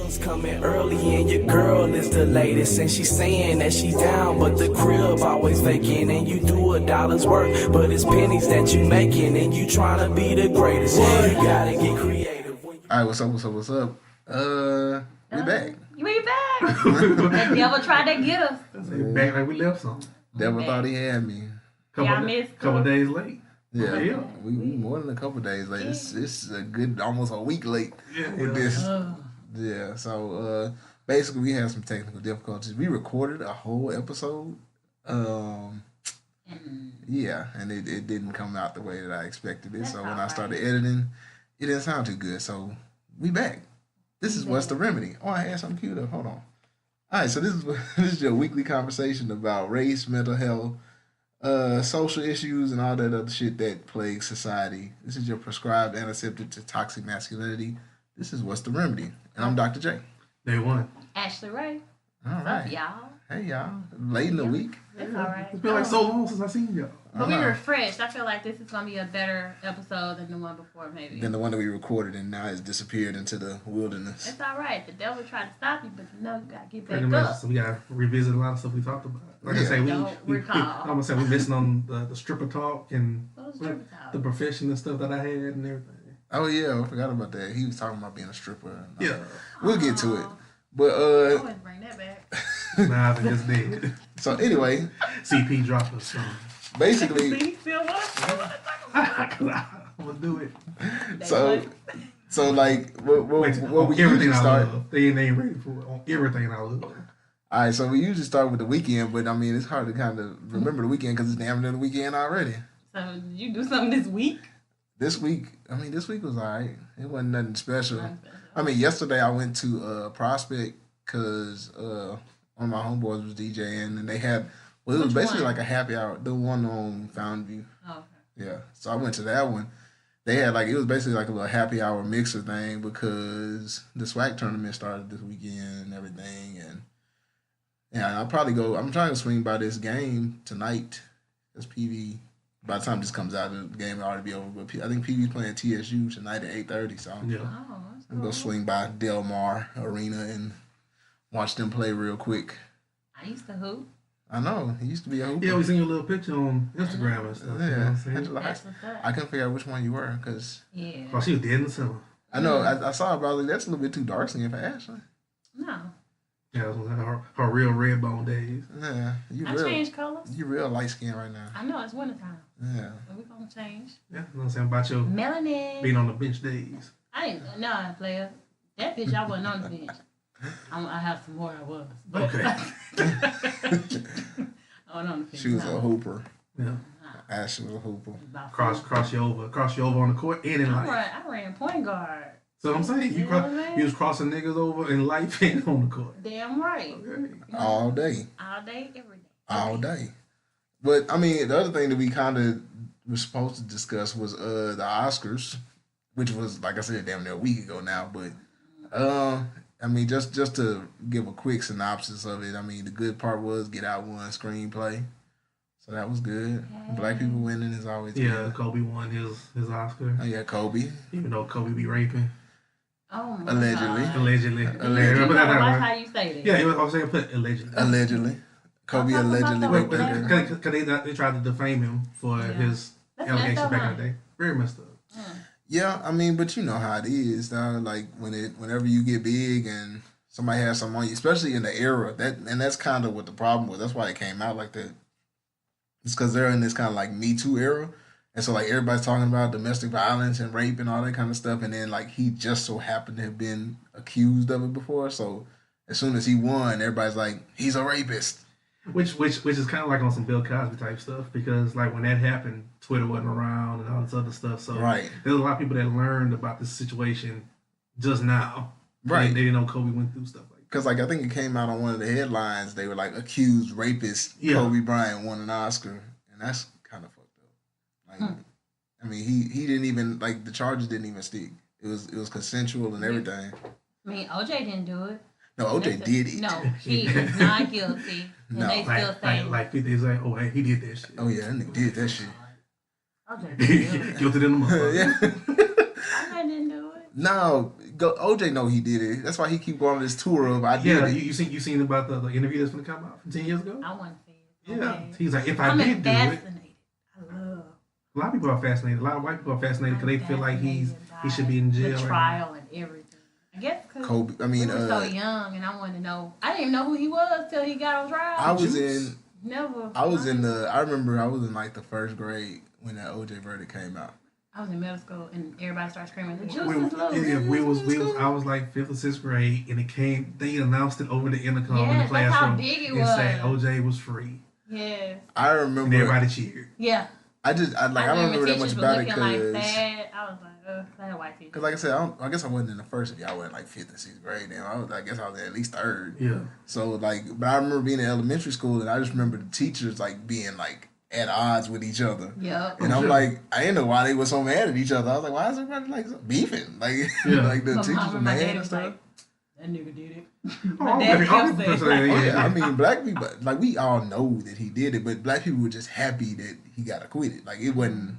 Bills coming early and your girl is the latest, and she's saying that she's down, but the crib always vacant, and you do a dollar's work, but it's pennies that you making, and you trying to be the greatest. You gotta get creative. All right, what's up? We back. We back. The devil tried to get us. Back like we left something. Devil thought he had me. Couple days late. Yeah, we more than a couple days late. It's a good, almost a week late with this. Yeah, so basically we had some technical difficulties. We recorded a whole episode. Yeah, and it didn't come out the way that I expected it. So when I started editing, it didn't sound too good. So we back. This is What's the Remedy. Oh, I had something queued up. Hold on. All right, so this is your weekly conversation about race, mental health, social issues, and all that other shit that plagues society. This is your prescribed antiseptic to toxic masculinity. This is What's the Remedy, and I'm Dr. J. Day one. Ashley Ray. All right. What's up, y'all? Hey, y'all. Late in the week. It's all right. It's been like so long since I seen y'all. But we refreshed. I feel like this is going to be a better episode than the one before, maybe. Than the one that we recorded and now has disappeared into the wilderness. It's all right. The devil tried to stop you, but you know you got to get back Pretty much. up. So we got to revisit a lot of stuff we talked about. Like I say, I'm going to say we're missing on the stripper talk and the profession and stuff that I had and everything. Oh, yeah. I forgot about that. He was talking about being a stripper. And yeah. We'll get to it. But, I always bring that back. Nah, I think it's dead. So, anyway. CP dropped us. So. Basically. I'm going to do it. So like, what we usually start. They ain't ready for it. On everything I love. All right, so we usually start with the weekend, but I mean, it's hard to kind of remember the weekend because it's damn near the weekend already. So, did you do something this week? This week was all right. It wasn't nothing special. I mean, yesterday I went to Prospect because one of my homeboys was DJing, and they had, it was basically like a happy hour. The one on Fountain View. Oh, okay. Yeah, so I went to that one. They had it was basically like a little happy hour mixer thing because the SWAC tournament started this weekend and everything, and yeah, I'll probably go. I'm trying to swing by this game tonight. It's PV. By the time this comes out, the game will already be over. But I think PV's playing TSU tonight at 8:30. So yeah. I'm gonna swing by Del Mar Arena and watch them play real quick. I used to hoop. I know. He used to be a hooper. Yeah, we seen your little picture on Instagram and stuff. Yeah. You know what I'm saying? I couldn't figure out which one you were because. Yeah. Oh, she was dead in the summer. I know. I saw it, but I was like, that's a little bit too dark skin for Ashley. No. Yeah, it was her real red bone days. Yeah. I changed colors. You real light skin right now. I know, it's wintertime. Yeah. But we're going to change. Yeah, you know what I'm saying? About your melanin. Being on the bench days. I ain't, no, player. That bitch, I wasn't on the bench. I have some more I was. But Okay. I wasn't on the bench. She was a hooper. Yeah. Ashley was a hooper. Cross you over on the court and in life. I ran point guard. So I'm saying you was crossing niggas over in life and on the court. Damn right. Okay. All day. All day, every day. All day. But I mean, the other thing that we kind of were supposed to discuss was the Oscars, which was, like I said, damn near a week ago now. But I mean, just to give a quick synopsis of it, I mean, the good part was Get Out won screenplay. So that was good. Hey. Black people winning is always good. Yeah, Kobe won his Oscar. Oh, yeah, Kobe. Even though Kobe be raping. Oh, my Allegedly. God. Allegedly. You watch how you say that. Yeah, I was saying put allegedly. Allegedly. Kobe allegedly raped that girl. Because they tried to defame him for his allegations back in the day. Very messed up. Yeah, I mean, but you know how it is. Like, whenever you get big and somebody has something on you, especially in the era, that's kind of what the problem was. That's why it came out like that. It's because they're in this kind of like Me Too era. And so like everybody's talking about domestic violence and rape and all that kind of stuff. And then like he just so happened to have been accused of it before. So as soon as he won, everybody's like, he's a rapist. Which is kind of like on some Bill Cosby type stuff. Because like when that happened, Twitter wasn't around and all this other stuff. So right. There's a lot of people that learned about this situation just now. Right. They didn't know Kobe went through stuff like that. Because, like, I think it came out on one of the headlines. They were, like, accused rapist Kobe Bryant won an Oscar. And that's kind of fucked up. Like, I mean, he didn't even, like, the charges didn't even stick. It was consensual and everything. I mean, OJ didn't do it. No, OJ did it. No, he was not guilty. And No. they still say. Like 50 like, oh, hey, he did that shit. Oh, yeah, that nigga did that shit. OJ didn't do it. Guilty than the motherfucker. Yeah. OJ didn't do it. No, OJ know he did it. That's why he keep going on this tour of I did Yeah, it. you seen about the interview that's gonna come out from 10 years ago? I want to see it. Yeah, Okay. he's like, if I did do it. I love. A lot of people are fascinated. A lot of white people are fascinated because they feel like he should be in jail. The trial and everything. I guess because Kobe. I mean, we were so young, and I wanted to know. I didn't even know who he was till he got on trial. I was in. Never. I was in the. I remember I was in like the first grade when that OJ verdict came out. I was in middle school, and everybody started screaming, "The juice is loose." Yeah, we was. I was like 5th or 6th grade, and it came. They announced it over the intercom in the Yes, that's how classroom. big it and was. said OJ was free. Yes. I And remember. everybody cheered. Yeah. I don't remember that much about it because. because. Like sad. I was like, that white teacher. Because like I said, I guess I wasn't in the first of y'all. I went like 5th and 6th grade. Then I guess I was at least 3rd. Yeah. So like, but I remember being in elementary school, and I just remember the teachers like being like at odds with each other. Yep. And I'm like, I didn't know why they were so mad at each other. I was like, why is everybody like beefing? Like, like the teachers were mad and stuff. Like, that nigga did it. Oh, Yeah, I mean, black people, like we all know that he did it, but black people were just happy that he got acquitted. Like it wasn't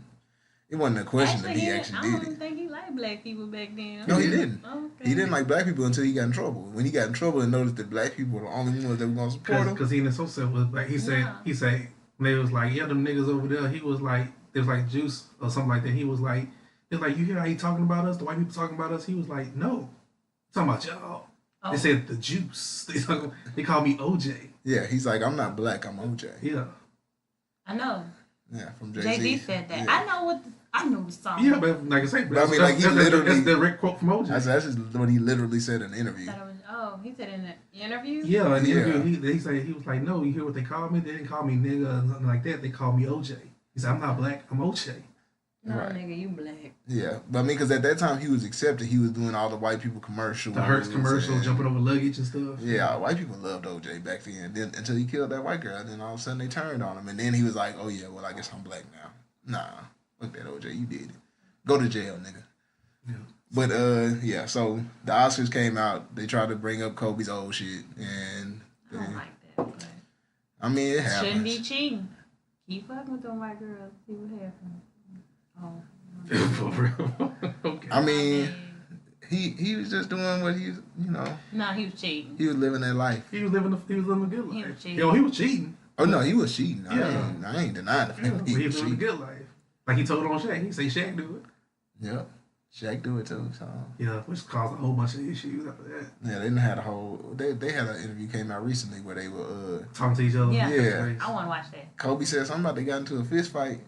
a question that he actually I did don't it. think he liked black people back then. No, he didn't. Okay. He didn't like black people until he got in trouble. When he got in trouble and noticed that black people were the only ones that were going to support him. Because he and associate was like he said when they was like, yeah, them niggas over there. He was like, there was like Juice or something like that. He was like, it's like, you hear how he talking about us? The white people talking about us? He was like, no, I'm talking about y'all. Oh. They said the Juice. They call me OJ. Yeah, he's like, I'm not black, I'm OJ. Yeah. I know. Yeah, from Jay-Z. Jay-Z said that. Yeah. I know the song. Yeah, but like I say, But I mean, like, he literally- that's the direct quote from OJ. That's just what he literally said in the interview. He said in the interview? Yeah, in the Yeah. interview, he said, he was like, no, you hear what they call me? They didn't call me nigga or nothing like that. They called me OJ. He said, I'm not black, I'm OJ. No, Right. nigga, you black. Yeah, but I mean, because at that time he was accepted. He was doing all the white people commercials. The Hertz commercial, and- jumping over luggage and stuff. Yeah, white people loved OJ back then. Then until he killed that white girl, then all of a sudden they turned on him, and then he was like, "Oh yeah, well I guess I'm black now." Nah, fuck that OJ, you did it. Go to jail, nigga. Yeah. But yeah. So the Oscars came out. They tried to bring up Kobe's old shit, and I don't like that. But I mean, it happens. shouldn't be cheating. Keep fucking with them white girls. See what happens. Oh. For real. Okay. I mean, he was just doing what he was, No, he was cheating. he was living that life. He was living a good He was life. cheating. Yo, he was cheating. Oh no, he was cheating. Yeah. I ain't denying the fact Yeah, that but he he was was living a cheating. good life. Like he told on Shaq. He said Shaq do it. Yep. Shaq do it too. So Yeah, which caused a whole bunch of issues after that. yeah, they didn't had a whole. They had an interview came out recently where they were. Talking to each other. Yeah. Yeah. I want to watch that. Kobe said something about they got into a fist fight.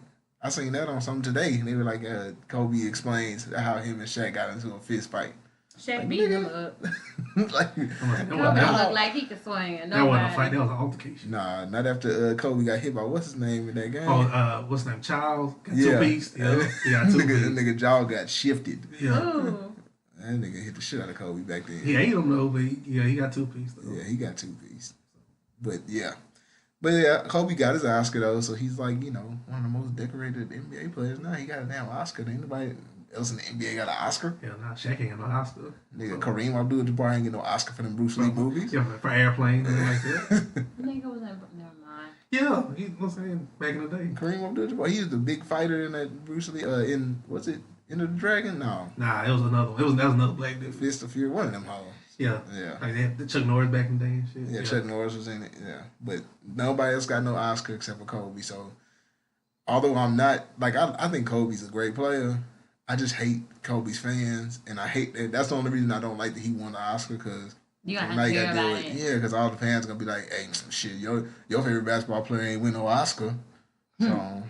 I seen that on something today. And they were like, Kobe explains how him and Shaq got into a fist fight. Shaq beat him up. Like, Kobe That looked like he could swing. And wasn't a fight. That was an altercation. nah, not after Kobe got hit by what's his name in that game. Oh, what's his name? Charles. Got Yeah. 2 piece. Yeah, he got 2 That piece. nigga jaw got shifted. Yeah. Ooh. That nigga hit the shit out of Kobe back then. He ate him though, but he got 2 piece though. Yeah, he got 2 piece. But yeah. But yeah, Kobe got his Oscar though, so he's like, one of the most decorated NBA players now. He got a damn Oscar. Anybody else in the NBA got an Oscar? Yeah, nah, Shaq ain't got no Oscar. Nigga, Kareem Abdul-Jabbar ain't get no Oscar for them Bruce Lee movies. Yeah, for Airplane and like that. Nigga was in. Never mind. Yeah, he was saying back in the day. Kareem Abdul-Jabbar, he was the big fighter in that Bruce Lee, in, what's it, Enter the Dragon? No. Nah, it was another one. That was another black dude. Fist of Fury, one of them hoes. Yeah. Yeah. Like that, the Chuck Norris back in the day and shit. Yeah, Chuck Norris was in it. Yeah, but nobody else got no Oscar except for Kobe. So, although I'm not like I think Kobe's a great player, I just hate Kobe's fans, and I hate that. That's the only reason I don't like that he won the Oscar because You gotta have to care about it. Yeah, because all the fans gonna be like, "Hey, shit, your favorite basketball player ain't win no Oscar." So,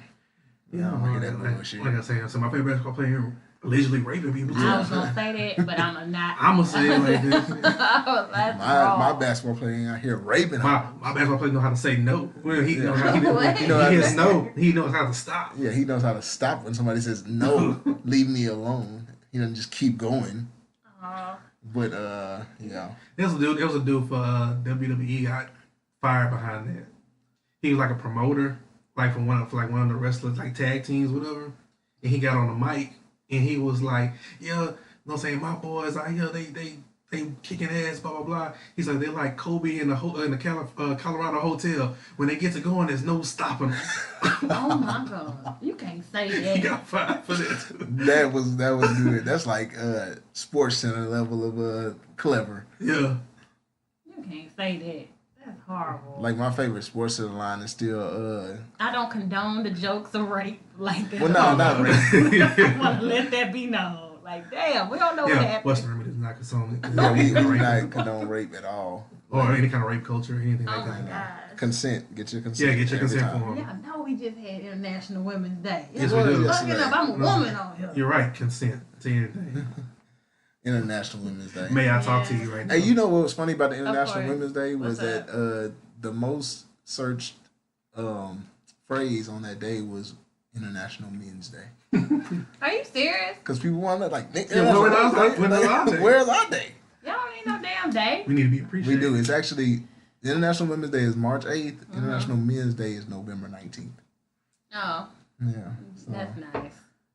Yeah, look at that bullshit. like I say, my favorite basketball player allegedly raping people too. I was gonna say that, but I'm not. I'm gonna say it like this. That's My wrong. basketball player ain't out here raping. My basketball player know how to say no. Well, he knows how What? he hears no. He knows how to stop. Yeah, he knows how to stop when somebody says no, leave me alone. He doesn't just keep going. Aw. But yeah. There was a dude for WWE got fired behind that. He was like a promoter, like for one of the wrestlers, like tag teams, whatever. And he got on the mic and he was like, "Yeah, you know what I'm saying, my boys out here, they they kicking ass, blah blah blah. He's like they're like Kobe in the Colorado hotel. When they get to going, there's no stopping them. Oh my God, you can't say that. He got fired for that too. That was good. That's like Sports Center level of clever. Yeah. You can't say that. That's horrible. Like my favorite Sports Center line is still I don't condone the jokes of rape like that. well, no, not really. I want to let that be known. Like, damn, we don't know what Yeah, happened. Western Remedy is not condoning. Yeah, we rape not condone rape at all. or any kind of rape culture or anything Oh like my that. gosh. Consent. Get your consent. Yeah, get your every consent time. form. Yeah, I know we just had International Women's Day. Yes, we do. Fucking up, I'm a woman on here. You're right. Consent to anything. International Women's Day. May I talk to you right now? Hey, you know what was funny about the International course. Women's Day was What's that the most searched phrase on that day was International Men's Day. Are you serious? Because people want to like, Yeah, where's our day? Where's our day? Y'all don't need no damn day. We need to be We appreciated. do. It's actually International Women's Day is March 8th. International Men's Day is November 19th. Oh, Yeah. So. that's nice.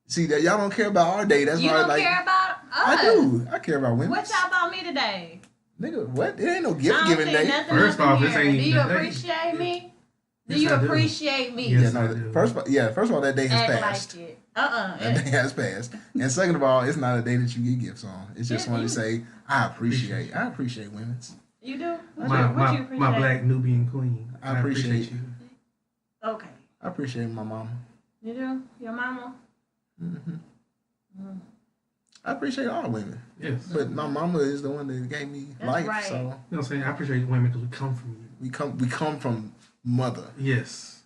See that y'all don't care about our day. That's You why don't like care about us. I do. I care about women. What y'all about me today? Nigga, what? It ain't no I gift don't giving see day. nothing First up in off, this here. ain't Do you the day. appreciate me? Do Yes, you I do. appreciate me? Yes. Yeah, no. I do. First of all, that day has Act passed. like it. That day has passed. And second of all, it's not a day that you get gifts on. It's just Yeah, one to you- say, I appreciate women's. You do? What My, you my, appreciate? my black Nubian queen. I appreciate you. Okay. I appreciate my mama. You do? Your mama? I appreciate all women. Yes. But my mama is the one that gave me That's life. right. So You know what I'm saying? I appreciate women because we come from you. we come from mother. Yes.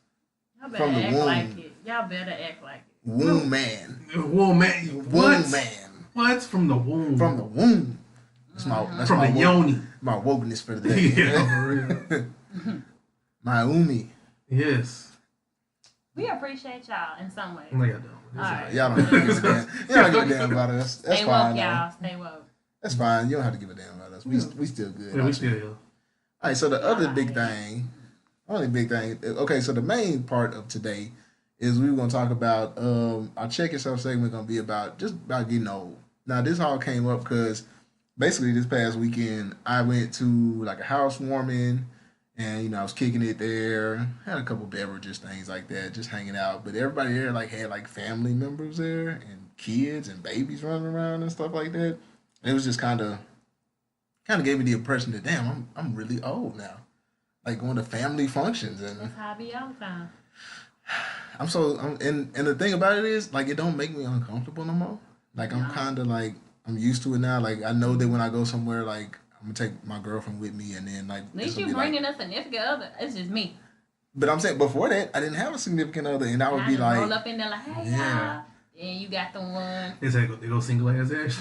Y'all better From the act womb. like it. Y'all better act like it. Womb man. Woman. Womb What? man. What? From the womb. From the womb. That's From my the woke- yoni. my wokeness for the day. Yeah, for real. My umi. Yes. We appreciate y'all in some way. No, y'all don't. All right. Y'all don't give a damn. Y'all don't give a damn about us. That's Stay fine. woke, though. y'all. Stay woke. That's fine. You don't have to give a damn about us. We still good. Yeah, we still here. All right. So the other big Alright. thing, only big thing. Okay. So the main part of today is we were gonna talk about our check yourself segment. Gonna be about getting old. Now this all came up because basically this past weekend I went to like a housewarming. And I was kicking it there, had a couple beverages, things like that, just hanging out. But everybody there like had like family members there and kids and babies running around and stuff like that. And it was just kind of gave me the impression that damn, I'm really old now, like going to family functions and That's how I be all the time. and the thing about it is like it don't make me uncomfortable no more. Like I'm No. kind of like I'm used to it now. Like I know that when I go somewhere like. I'm gonna take my girlfriend with me, and then like. At least you bringing a significant other. It's just me. But I'm saying before that, I didn't have a significant other, and I would I be just like, roll up in there like, hey, Yeah. y'all. And you got the one. They say they go single ass ass.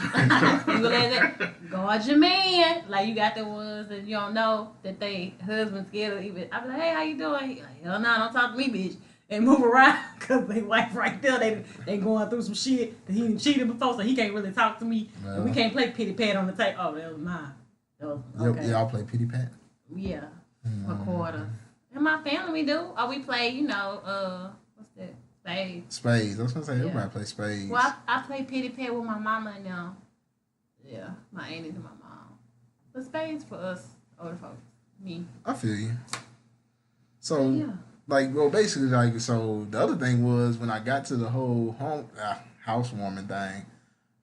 You go there, guard your man. Like you got the ones that you don't know that they husband scared of even. I be like, hey, how you doing? He like, hell no, don't talk to me, bitch. And move around because they wife right there. They going through some shit that he done cheated before, so he can't really talk to me. And we can't play pity pat on the tape. Oh, that was mine. That was, okay. y'all play pity pat. Yeah, for quarters. And my family we do. Or we play, what's that? Spades. Spades. I was gonna say Yeah. everybody play spades. Well, I play pity pat with my mama and them. Yeah, my aunties and my mom. But spades for us older folks. Me. I feel you. So Yeah. like, well, basically, like, so the other thing was when I got to the whole housewarming thing,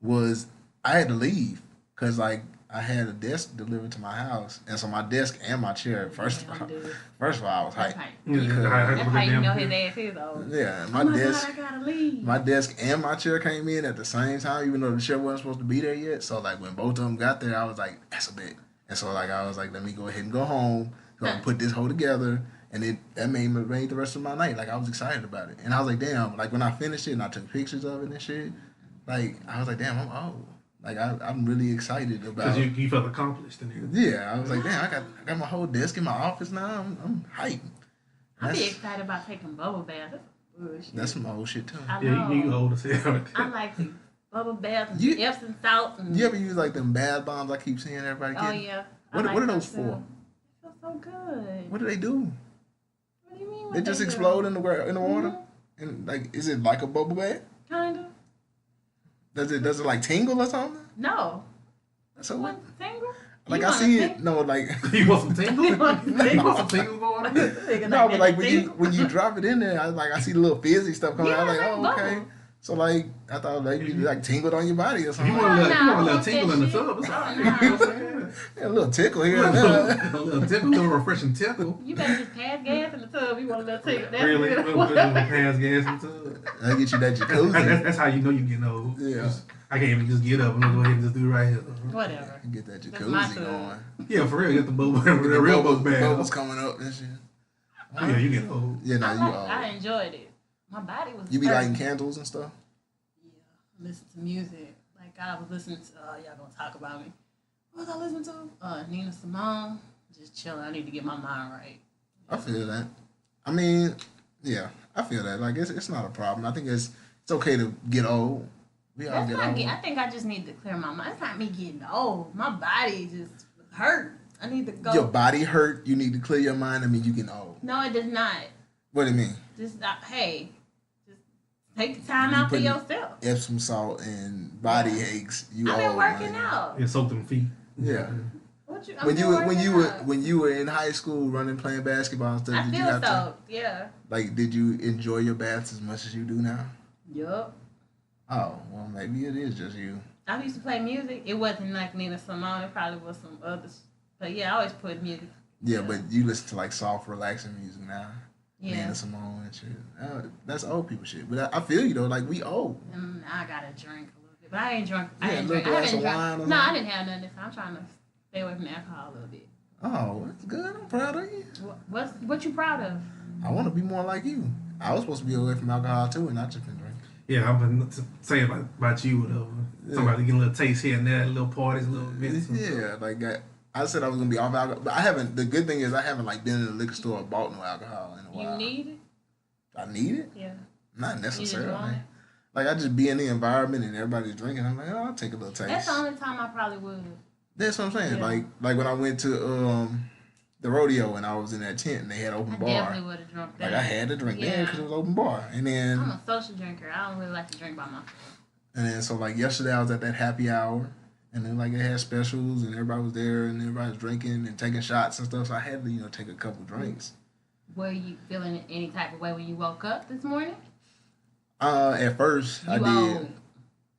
was I had to leave because like I had a desk delivered to my house, and so my desk and my chair. First of all, I was That's hyped. how, Yeah, that's how you know his ass is old. Yeah, my Oh my desk. God, I gotta leave. My desk and my chair came in at the same time, even though the chair wasn't supposed to be there yet. So like when both of them got there, I was like, that's a bit. And so like I was like, let me go ahead and go home, so I can put this whole together. And that made the rest of my night. Like I was excited about it. And I was like, damn, like when I finished it and I took pictures of it and shit, like I was like, damn, I'm old. Like I'm really excited about Because you felt accomplished in here. Yeah, I was like, damn, I got my whole desk in my office now. I'm hyped. I be That's- excited about taking bubble baths. That's bullshit. That's some old shit too. I Yeah, know. you old as hell. I like the bubble baths and You- Epsom salt. And, You ever use like them bath bombs I keep seeing everybody oh get? yeah. I What like are them those too. for? It feels so good. What do they do? What do you mean? They just explode in the water, Mm-hmm. and like, is it like a bubble bath? Kind of. Does it like tingle or something? No. So You what? want single? Like You I want see a it. No, like You want some tingle? You want some You want some tingle going on? Nigga no, but like tingle. when you drop it in there, I see the little fizzy stuff coming Yeah, out. I was like, like oh okay. bubbles. So like I thought maybe you like tingled on your body or If something. you want a little, Nah, if you want a I little want tingle that in the shit. tub, it's alright. Nah. You know what I'm saying? Yeah, a little tickle here A and there. little tickle, a little refreshing tickle. You better just pass gas in the tub. You want a little tingle. That's Really, good. we'll pass gas in the tub. I get you that jacuzzi. That's how you know you're getting old. Yeah. I can't even just get up. I'm gonna go ahead and just do it right here. Whatever. Get that That's my jacuzzi tub. going. Yeah, for real. Get the bubble, the real bubble bath. Bubbles coming up and shit. Oh, yeah, you get old. Yeah, no, you I all. enjoyed it. My body was. You be hurting. lighting candles and stuff. Yeah, listen to music. Like I was listening to. Y'all gonna talk about me? What was I listening to? Nina Simone. Just chilling. I need to get my mind right. I feel that. I mean, yeah, I feel that. Like it's not a problem. I think it's okay to get old. We all That's get not. old. I think I just need to clear my mind. It's not me getting old. My body just hurt. I need to go. Your body hurt. You need to clear your mind. I mean, you getting old. No, it does not. What do you mean? Just hey, just take the time You out for putting yourself. Epsom salt and body aches. You I've old. been working man. out. Yeah, soak them feet. Yeah. What you? When you were in high school running playing basketball and stuff, I did you feel have to so. Yeah. like did you enjoy your baths as much as you do now? Yup. Oh, well maybe it is just you. I used to play music. It wasn't like Nina Simone. It probably was some others. But yeah, I always put music. Yeah, but you listen to like soft, relaxing music now. Yeah. Nina Simone and shit. That's old people shit. But I feel you though, like we old. And now I gotta drink a little bit. But I ain't drunk. Yeah, I a didn't little drink. I glass haven't of drunk. wine or No, I something. didn't have none this time. I'm trying to stay away from alcohol a little bit. Oh, that's good. I'm proud of you. What you proud of? I want to be more like you. I was supposed to be away from alcohol too, and I just been drinking. Yeah, I've been saying about you, whatever. Somebody getting a little taste here and there, little parties, little bits. Yeah, like I said I was gonna be off alcohol, but I haven't. The good thing is I haven't like been in the liquor store or bought no alcohol in a while. You need it? I need it? Yeah. Not You just necessarily. want it? Like I just be in the environment and everybody's drinking. I'm like, oh, I'll take a little taste. That's the only time I probably would. That's what I'm saying. Yeah. Like when I went to the rodeo and I was in that tent and they had open I bar. definitely would have drunk that. Like I had to drink there Yeah. because it was open bar. And then I'm a social drinker. I don't really like to drink by myself. so like yesterday I was at that happy hour and then like they had specials and everybody was there and everybody was drinking and taking shots and stuff. So I had to take a couple drinks. Were you feeling any type of way when you woke up this morning? At first I You did. old.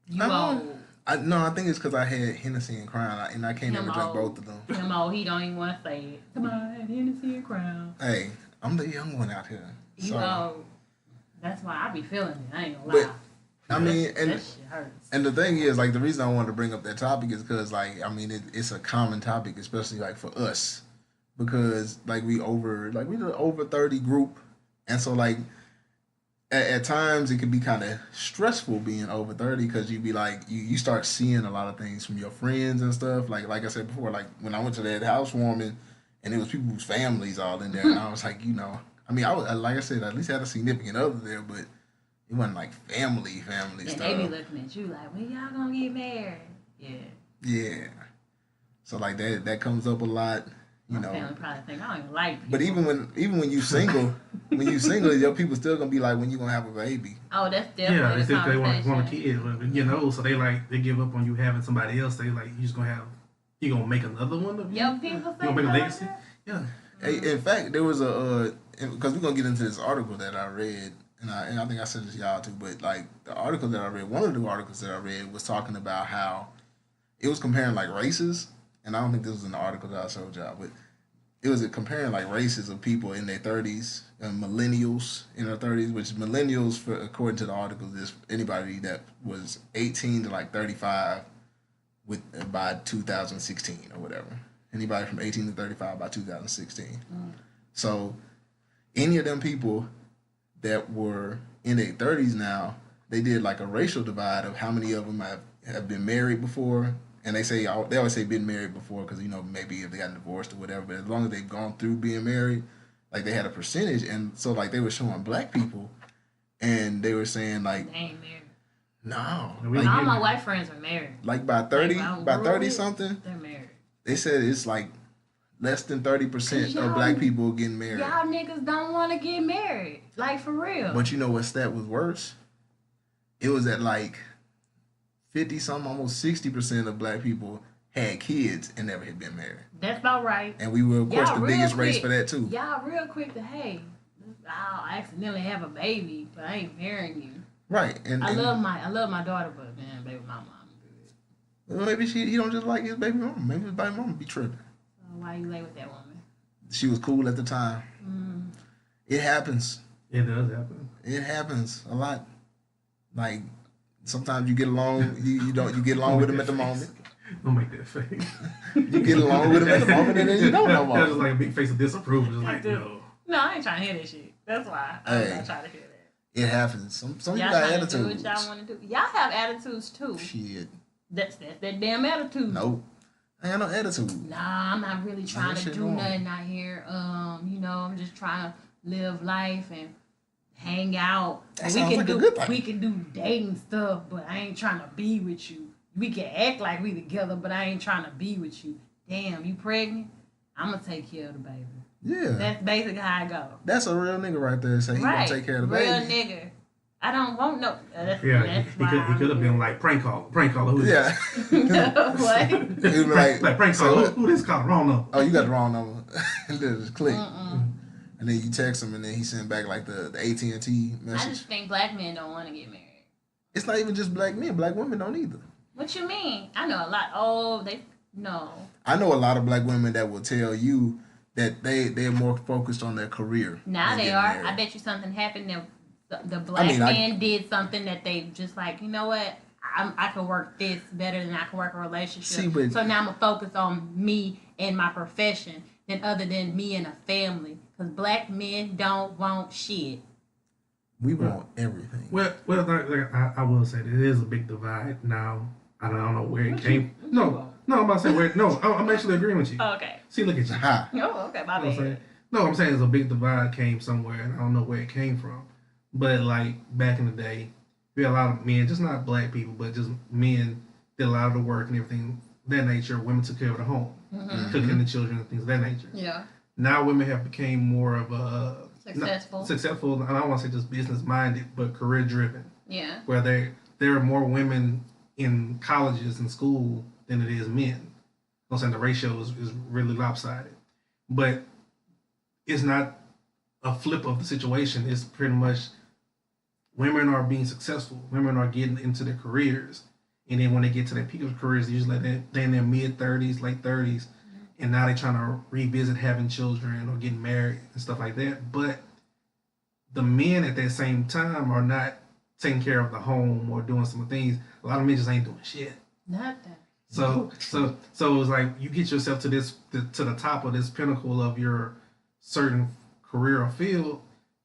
You old. I think it's because I had Hennessy and Crown and I can't Him ever drink old. both of them. Him old, he don't even want to say it. Come on, Hennessy and Crown. Hey, I'm the young one out here. You So, old. That's why I be feeling it. I ain't gonna But, lie. I mean, and That shit hurts. And the thing is, like, the reason I wanted to bring up that topic is because, like, I mean, it's a common topic, especially like for us, because like we the over 30 group, and so like at times it can be kind of stressful being over 30 because you be like you start seeing a lot of things from your friends and stuff. Like I said before, like when I went to that housewarming, and it was people whose families all in there, and I was like, I mean, I was like I said, I at least had a significant other there, but it wasn't like family And stuff. they be looking at you like, when y'all gonna get married? Yeah. Yeah. So like that comes up a lot, My family probably think I don't even like people. But even when you single, your people still gonna be like, when you gonna have a baby? Oh, that's definitely Yeah, the they think they want a conversation. kid, but they're getting old, so they give up on you having somebody else. They like you gonna make another one of you. Yo, people You say gonna make a that? legacy? Yeah. Hey, in fact, there was because we're gonna get into this article that I read, and I think I said this to y'all too, but like the article that I read, one of the articles that I read was talking about how it was comparing like races, and I don't think this was in the article that I showed y'all, but it was comparing like races of people in their 30s and millennials in their 30s, which millennials, according to the article, is anybody that was 18 to like 35 by 2016 or whatever. Anybody from 18 to 35 by 2016. So any of them people that were in their 30s now, they did like a racial divide of how many of them have been married before. And they always say been married before because, maybe if they got divorced or whatever. But as long as they've gone through being married, like they had a percentage. And so like they were showing black people and they were saying like, They ain't married. no. We Like, All my white friends are married. like by 30, Like, by bro, 30 something, They're married. they said it's like less than 30% Y'all- of black people getting married. Y'all niggas don't want to get married. Like, for real. But you know what stat was worse? It was at like 50 something, almost 60% of black people had kids and never had been married. That's about right. And we were, of course, Y'all the real biggest race quick. for that, too. Y'all real quick to, hey, I'll accidentally have a baby, but I ain't marrying you. Right. And I love my daughter, but man, baby mama, I'm good. well, maybe he don't just like his baby mama. Maybe his baby mama be tripping. So why you lay with that woman? She was cool at the time. It happens. It does happen. It happens a lot. Like sometimes you get along, you get along with them at the moment. Don't make that face. You get along with them at the moment, and then you don't no That was more. like a big face of disapproval. Just like, no. No, I ain't trying to hear that shit. That's why I'm Hey. not trying to hear that. It happens. Some Y'all you got trying to do what attitudes. y'all want to do. Y'all have attitudes too. Shit. That's that damn attitude. Nope. I ain't got no attitude. Nah, I'm not really trying that to shit do normal. nothing out here. I'm just trying to live life and hang out. That And sounds like a do good thing. we can do dating stuff, but I ain't trying to be with you. We can act like we together, but I ain't trying to be with you. Damn, you pregnant? I'm gonna take care of the baby. Yeah. That's basically how I go. That's a real nigga right there. Say he Right, gonna take care of the real baby. nigga. I don't want no. That's, Yeah, that's he could have been like prank caller. Who is Yeah. what? He would be like, like prank so caller. Who this caller? Wrong number. oh, you got the wrong number. And then just click. And then you text him, and then he sent back like the AT&T I message. just think black men don't want to get married. It's not even just black men. Black women don't either. What you mean? I know a lot. Oh, they no. I know a lot of black women that will tell you that they're more focused on their career. Now than they getting are. married. I bet you something happened that the black man did something that they just like, you know what? I can work this better than I can work a relationship. See, but- so now I'm going to focus on me and my profession than other than me and a family. Because black men don't want shit. We want everything. Well, I will say there is a big divide now. I don't know where it came. No, I'm about to say where. No, I'm actually agreeing with you. Okay. See, look at you. Ha. Oh, okay. My You know what I'm saying? bad. No, I'm saying there's a big divide came somewhere, and I don't know where it came from. But like back in the day, we had a lot of men, just not black people, but just men did a lot of the work and everything of that nature. Women took care of the home, cooking the children and things of that nature. Yeah. Now women have become more of a Successful. and I don't want to say just business minded, but career driven. Yeah. Where there are more women in colleges and school than it is men. I'm saying the ratio is really lopsided, but it's not a flip of the situation. It's pretty much women are being successful. Women are getting into their careers, and then when they get to their peak of careers, usually they're in their mid 30s, late 30s, and now they're trying to revisit having children or getting married and stuff like that. But the men at that same time are not taking care of the home or doing some things. A lot of men just ain't doing shit. Nothing. So it's like you get yourself to the top of this pinnacle of your certain career or field,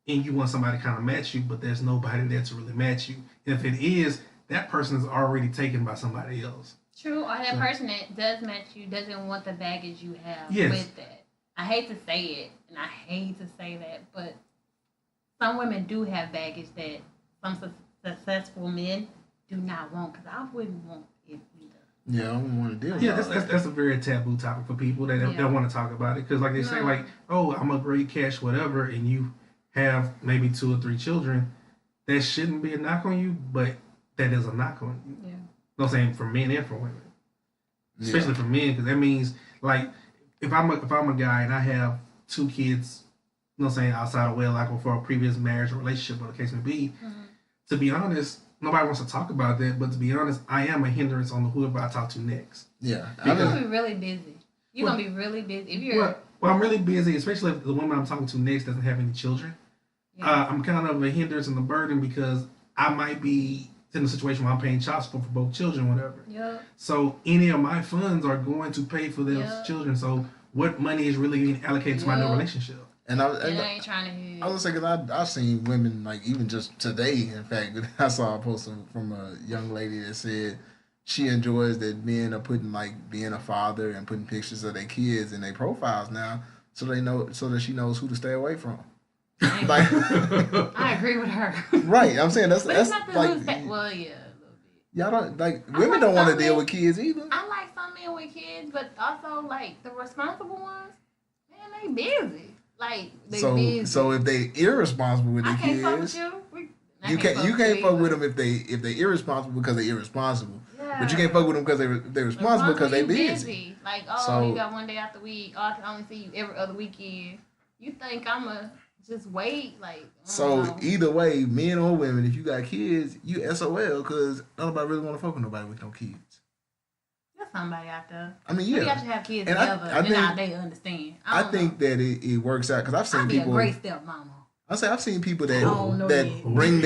and you want somebody to kind of match you, but there's nobody there to really match you. And if it is, that person is already taken by somebody else. True, or that person that does match you doesn't want the baggage you have Yes. with that. I hate to say it, and I hate to say that, but some women do have baggage that some successful men do not want, because I wouldn't want it either. Yeah, I don't want to deal with Yeah, all that's a very taboo topic for people that Yeah. don't want to talk about it, because like they say, No. like, oh, I'm a great catch, whatever, and you have maybe 2 or 3 children. That shouldn't be a knock on you, but that is a knock on you. Yeah. You know what I'm saying, for men and for women. Yeah. Especially for men, because that means like if I'm a guy and I have 2 kids, you know what I'm saying, outside of wedlock or for a previous marriage or relationship, or the case may be, to be honest, nobody wants to talk about that, but to be honest, I am a hindrance on whoever I talk to next. Yeah. You're going to be really busy. You're going to be really busy. If you're... Well, I'm really busy, especially if the woman I'm talking to next doesn't have any children. Yeah. I'm kind of a hindrance and a burden because I might be in a situation where I'm paying child support for both children, whatever. Yep. So any of my funds are going to pay for those Yeah. children. So what money is really being allocated to my new Yeah. relationship? And And I ain't trying to hear I was saying, because I've seen women, like, even just today, in fact, I saw a post from a young lady that said she enjoys that men are putting, like, being a father and putting pictures of their kids in their profiles now so that she knows who to stay away from. Like, I agree with her. right. I'm saying that's But it's not the like, lose that. Well, yeah, a little bit. y'all don't, like, I women like don't want to some deal men- with kids either. I like some men with kids, but also, like, the responsible ones, man, they busy. Like, they busy. So if they irresponsible with I their can't kids, fuck with you. I you can't fuck either. with them if they irresponsible because they're irresponsible. Yeah. But you can't fuck with them because they're responsible because they busy. Like, So- you got one day out the week. Oh, I can only see you every other weekend. You think I'ma just wait? Like, So either way, men or women, if you got kids, you SOL because nobody really want to fuck with nobody with no kids. there's somebody out there. I mean, You yeah. got to have kids And together, I and think- they understand. I don't think know. that it works out because I've seen I'd be people. a great stepmama. I've seen people that don't know that yet. bring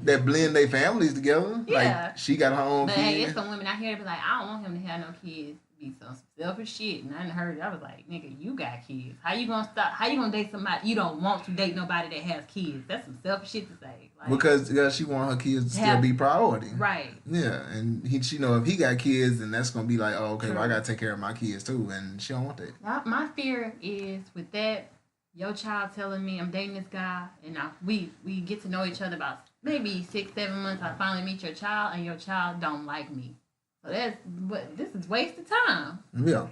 that blend their families together. Yeah. Like she got her own But hey, kids. it's some women out here that be like, I don't want him to have no kids. Be some selfish shit. And I done heard it. I was like, nigga, you got kids. How you gonna stop? How you gonna date somebody you don't want to date nobody that has kids? That's some selfish shit to say. Like, Because she want her kids to still Have- be priority. right. Yeah, and she know if he got kids, then that's gonna be like, oh, okay, True. well, I gotta take care of my kids too, and she don't want that. My fear is with that, your child telling me I'm dating this guy, and we get to know each other about maybe 6-7 months. I finally meet your child, and your child don't like me. So this is wasted time. Yeah,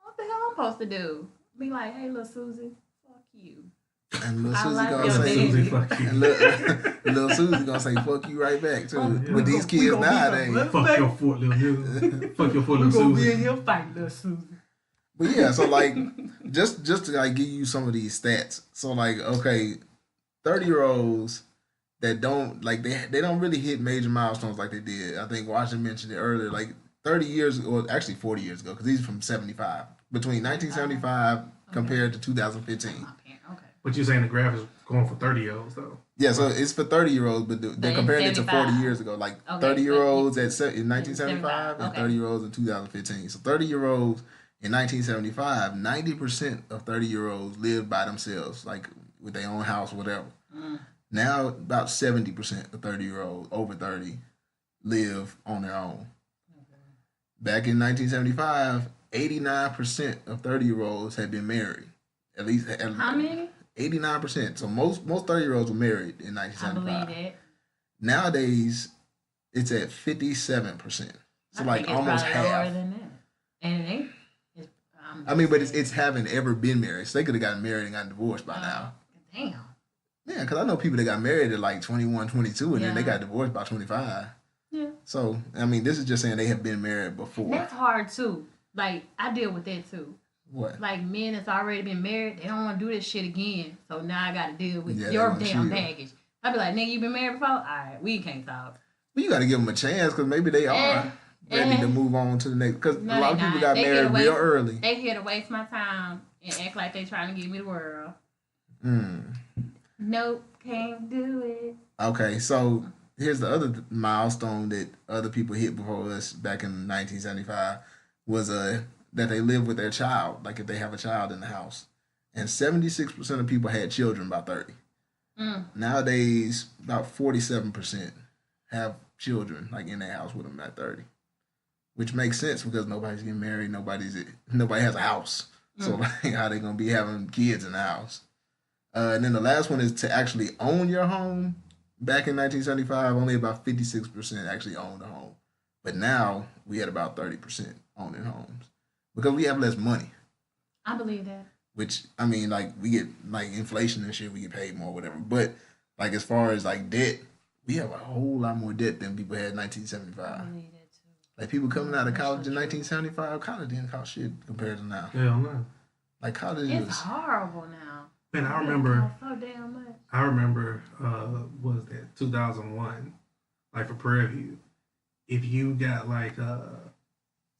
What the hell I'm supposed to do? Be like, hey, little Susie, fuck you. and little I Susie like gonna your say, daddy. Susie, fuck you. and little Susie gonna say, fuck you right back too. yeah. With these kids nowadays. Fuck your foot, little nigga. Fuck your foot, We're little gonna be Susie. in here fighting, little Susie. But yeah, so like just to like give you some of these stats. So like, okay, 30-year-olds that don't like they don't really hit major milestones like they did. I think Washington mentioned it earlier, like 30 years or actually 40 years ago, because these are from 75. Between 1975 compared to 2015. My parent, okay. But you saying the graph is going for 30-year-olds though? Yeah, so it's for 30-year-olds, but they're in comparing it to 40 75. years ago. Like Okay, 30-year-olds in 1975 and okay. 30-year-olds in 2015. So 30-year-olds in 1975, 90% of 30-year-olds lived by themselves, like with their own house, whatever. Now, about 70% of 30-year-olds over 30 live on their own. Back in 1975, 89% of 30-year-olds had been married. At least How many? 89%. So most 30-year-olds were married in I 1975. believe it. Nowadays, it's at 57%. So I like think it's almost probably lower half. than that. And it ain't. I mean, but it's haven't ever been married. So they could have gotten married and gotten divorced by now. Damn. Yeah, because I know people that got married at like 21, 22, and then they Yeah. got divorced by 25. Yeah. So, I mean, this is just saying they have been married before. That's hard too. Like, I deal with that too. What? Like, men that's already been married, they don't want to do this shit again. So now I got to deal with Yeah, they your wanna damn chill. baggage. I be like, nigga, you been married before? All right, we can't talk. Well, you got to give them a chance because maybe they are ready to move on to the next. Because No, a lot of they people not. got They married get away real from- early. They here to waste my time and act like they trying to give me the world. Nope, can't do it. Okay, so here's the other milestone that other people hit before us back in 1975 was that they live with their child, like if they have a child in the house. And 76% of people had children by 30. Nowadays, about 47% have children like in their house with them at 30. Which makes sense because nobody's getting married, nobody has a house. So like how they gonna be having kids in the house? And then the last one is to actually own your home. Back in 1975, only about 56% actually owned a home. But now we had about 30% owning homes because we have less money. I believe that. Which, I mean, like we get like inflation and shit, we get paid more, whatever. But like as far as like debt, we have a whole lot more debt than people had in 1975. I believe that too. Like people coming out of college in 1975, college didn't cost shit compared to now. Hell no. Like college It's was horrible now. Man, I It remember. costs so damn much. I remember, what was that 2001? Like for Prairie View, if you got like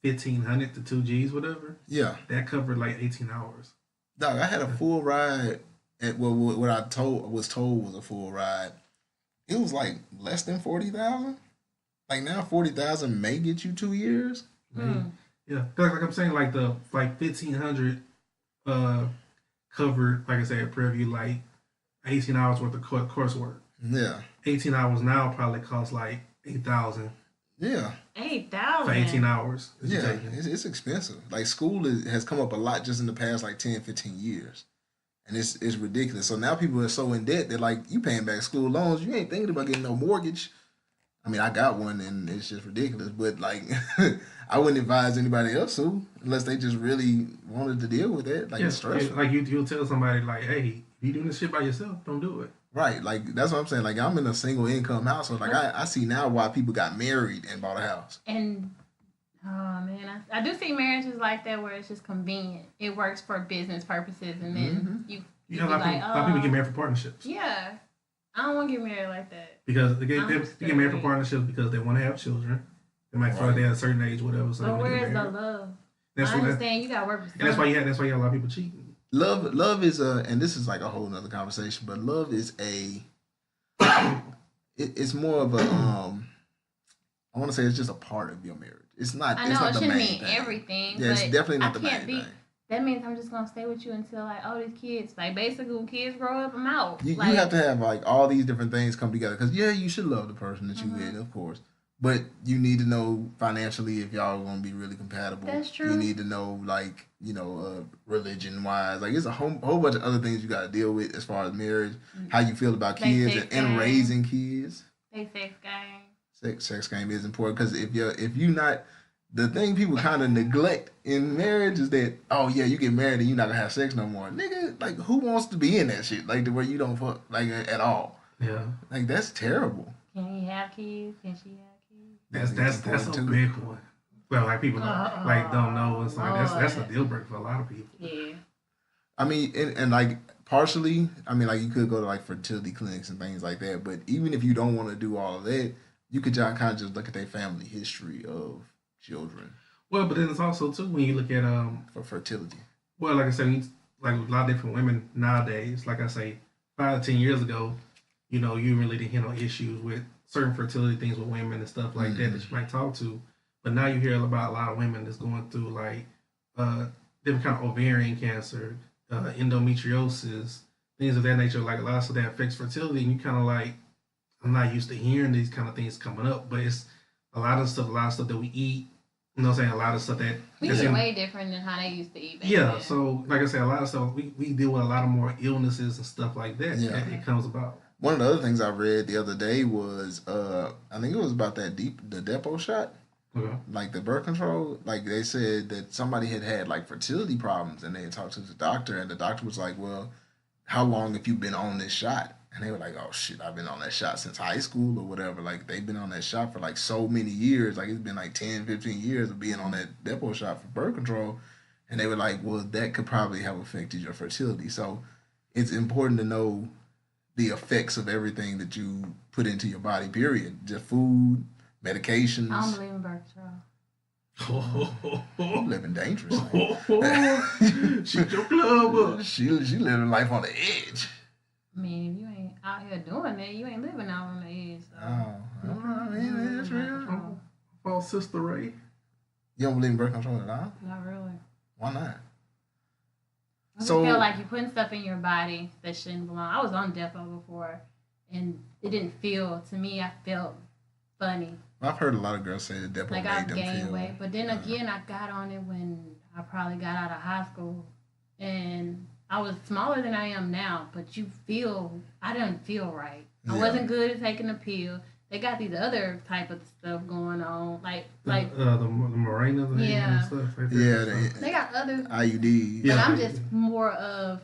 1,500 to 2 G's, whatever, yeah. that covered like 18 hours. Dog, I had a full ride at what I was told was a full ride. It was like less than 40,000. Like now 40,000 may get you 2 years. Yeah, like I'm saying, like the 1,500 covered, like I said, at Prairie View, like 18 hours worth of coursework. Yeah. 18 hours now probably costs like 8,000 Yeah. 8,000. for 18 hours. that you're Yeah. taking. It's expensive. Like school has come up a lot just in the past like 10, 15 years. And it's ridiculous. So now people are so in debt, they're like, you paying back school loans, you ain't thinking about getting no mortgage. I mean, I got one and it's just ridiculous. But like, I wouldn't advise anybody else to, unless they just really wanted to deal with it. Like, Yeah, it's stressful. like you'll tell somebody like, hey, if you doing this shit by yourself, don't do it. Right, like that's what I'm saying. Like I'm in a single income household. Like I see now why people got married and bought a house. And oh man, I do see marriages like that where it's just convenient. It works for business purposes, and then You know, a lot of people get married for partnerships. Yeah, I don't want to get married like that. Because they get married for partnerships because they want to have children. They might feel like they're at a certain age, whatever. So But where's the love? That's I understand you got to work for. And that's why you have a lot of people cheating. Love is and this is like a whole nother conversation, but love is it's more of a I want to say it's just a part of your marriage. It's not. I know it's not it the shouldn't main mean thing. everything. Yeah, it's but definitely not I the can't main thing. That means I'm just gonna stay with you until like, oh, these kids, like basically when kids grow up, I'm out. You like, have to have like all these different things come together because you should love the person that you with, of course, but you need to know financially if y'all are gonna be really compatible. That's true. You need to know like religion wise, like it's a whole bunch of other things you got to deal with as far as marriage, how you feel about They kids sex and game. raising kids. They sex game. Sex game is important because if you not the thing people kind of neglect in marriage is that you get married and you're not gonna have sex no more, nigga. Like who wants to be in that shit like the where you don't fuck like at all? Yeah, like that's terrible. Can he have kids? Can she have kids? That's a big one. Well, like people like don't know. It's like that's a deal breaker for a lot of people. Yeah. I mean, and like partially, I mean, like you could go to like fertility clinics and things like that. But even if you don't want to do all of that, you could kind of just look at their family history of children. Well, but then it's also too when you look at for fertility. Well, like I said, like a lot of different women nowadays. Like I say, 5 to 10 years ago, you really didn't hear no issues with certain fertility things with women and stuff like that you might talk to. But now you hear about a lot of women that's going through like different kind of ovarian cancer, endometriosis, things of that nature. Like a lot of stuff that affects fertility, and you kind of like, I'm not used to hearing these kind of things coming up, but it's a lot of stuff that we eat. You know what I'm saying? A lot of stuff that we eat way different than how they used to eat back then. So like I said, a lot of stuff we deal with a lot of more illnesses and stuff like that. Yeah. That it comes about. One of the other things I read the other day was I think it was about the Depo shot. Okay. Like the birth control, like they said that somebody had like fertility problems and they had talked to the doctor and the doctor was like, well, how long have you been on this shot? And they were like, oh shit, I've been on that shot since high school or whatever. Like they've been on that shot for like so many years. Like it's been like 10, 15 years of being on that Depo shot for birth control. And they were like, well, that could probably have affected your fertility. So it's important to know the effects of everything that you put into your body, period. Just food, medications. I don't believe in birth control. I'm living dangerously. Shoot your club up. She living life on the edge. I mean, if you ain't out here doing that, you ain't living out on the edge. So. I mean, it's real. Oh, Sister Ray. You don't believe in birth control at all? Not really. Why not? I feel like you're putting stuff in your body that shouldn't belong. I was on Depo before, and it didn't feel, to me, I felt funny. I've heard a lot of girls say that Depo like made I've them gained feel. weight. But then again, I got on it when I probably got out of high school, and I was smaller than I am now. But I didn't feel right. I wasn't good at taking a pill. They got these other type of stuff going on, like the Mirena and stuff. Like that. Yeah, they got other IUDs. But I'm just more of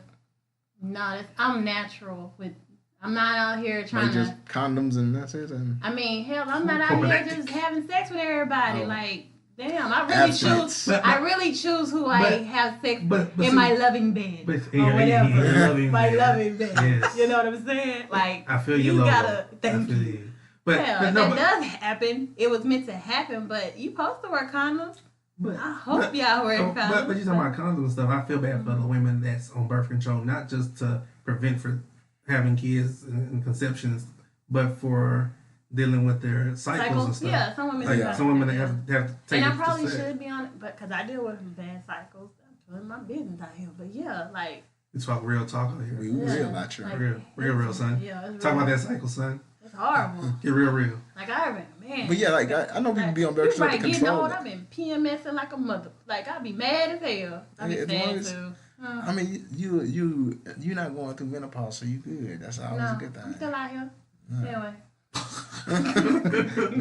I'm natural with. I'm not out here trying like just condoms and that's it. And I mean, hell, I'm not out here just having sex with everybody. Like, damn, I really choose who I have sex with in my loving bed or whatever. My loving bed. Yes. You know what I'm saying? Like, I feel you gotta thank you. But that does happen. It was meant to happen, but you supposed to wear condoms. I hope y'all wear condoms. But you talking about condoms and stuff. I feel bad for the women that's on birth control, not just to prevent for having kids and conceptions, but for dealing with their cycles and stuff. Yeah, some women. Some women have to take. And I probably should be on it, but because I deal with bad cycles, I'm doing my business out here. But yeah, like. It's about real talk out here. We real, not true. Like, real, son. Yeah, talk about that cycle, son. It's horrible. Get real. Like I remember, man. But yeah, like I know people be on birth control to control it. I've been PMSing like a mother. Like I be mad as hell. I be sad too. I mean, you're not going through menopause, so you good. That's always a good thing. I'm still out here. Anyway.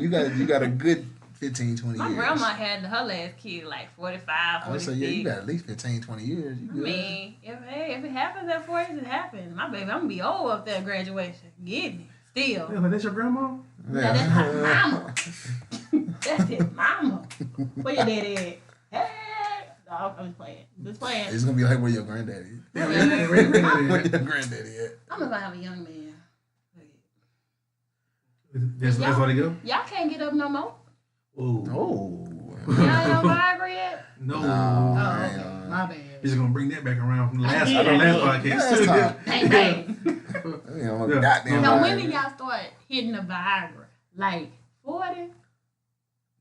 you got a good 15, 20 My years. grandma had her last kid like 45, I would 46. say, yeah, you got at least 15, 20 years. You I good. mean, if it happens at 40, it happens. My baby, I'm gonna be old up there at graduation. Getting it. Still. Yeah, like, that's your grandma? Yeah, that's my mama. That's his mama. Where your daddy at? Hey! No, I'm just playing. Just playing. It's gonna be like where your granddaddy is. Yeah, Where your granddaddy at? I'm gonna have a young man. That's why they go? Y'all can't get up no more. Oh. Oh. Y'all ain't on Viagra yet? No. No. Oh, I ain't okay. on. My bad. He's going to bring that back around from the last, Yeah. podcast. Last time. Dang, dang. You know, Yeah. goddamn. So when Viagra. did y'all start hitting the Viagra? Like 40?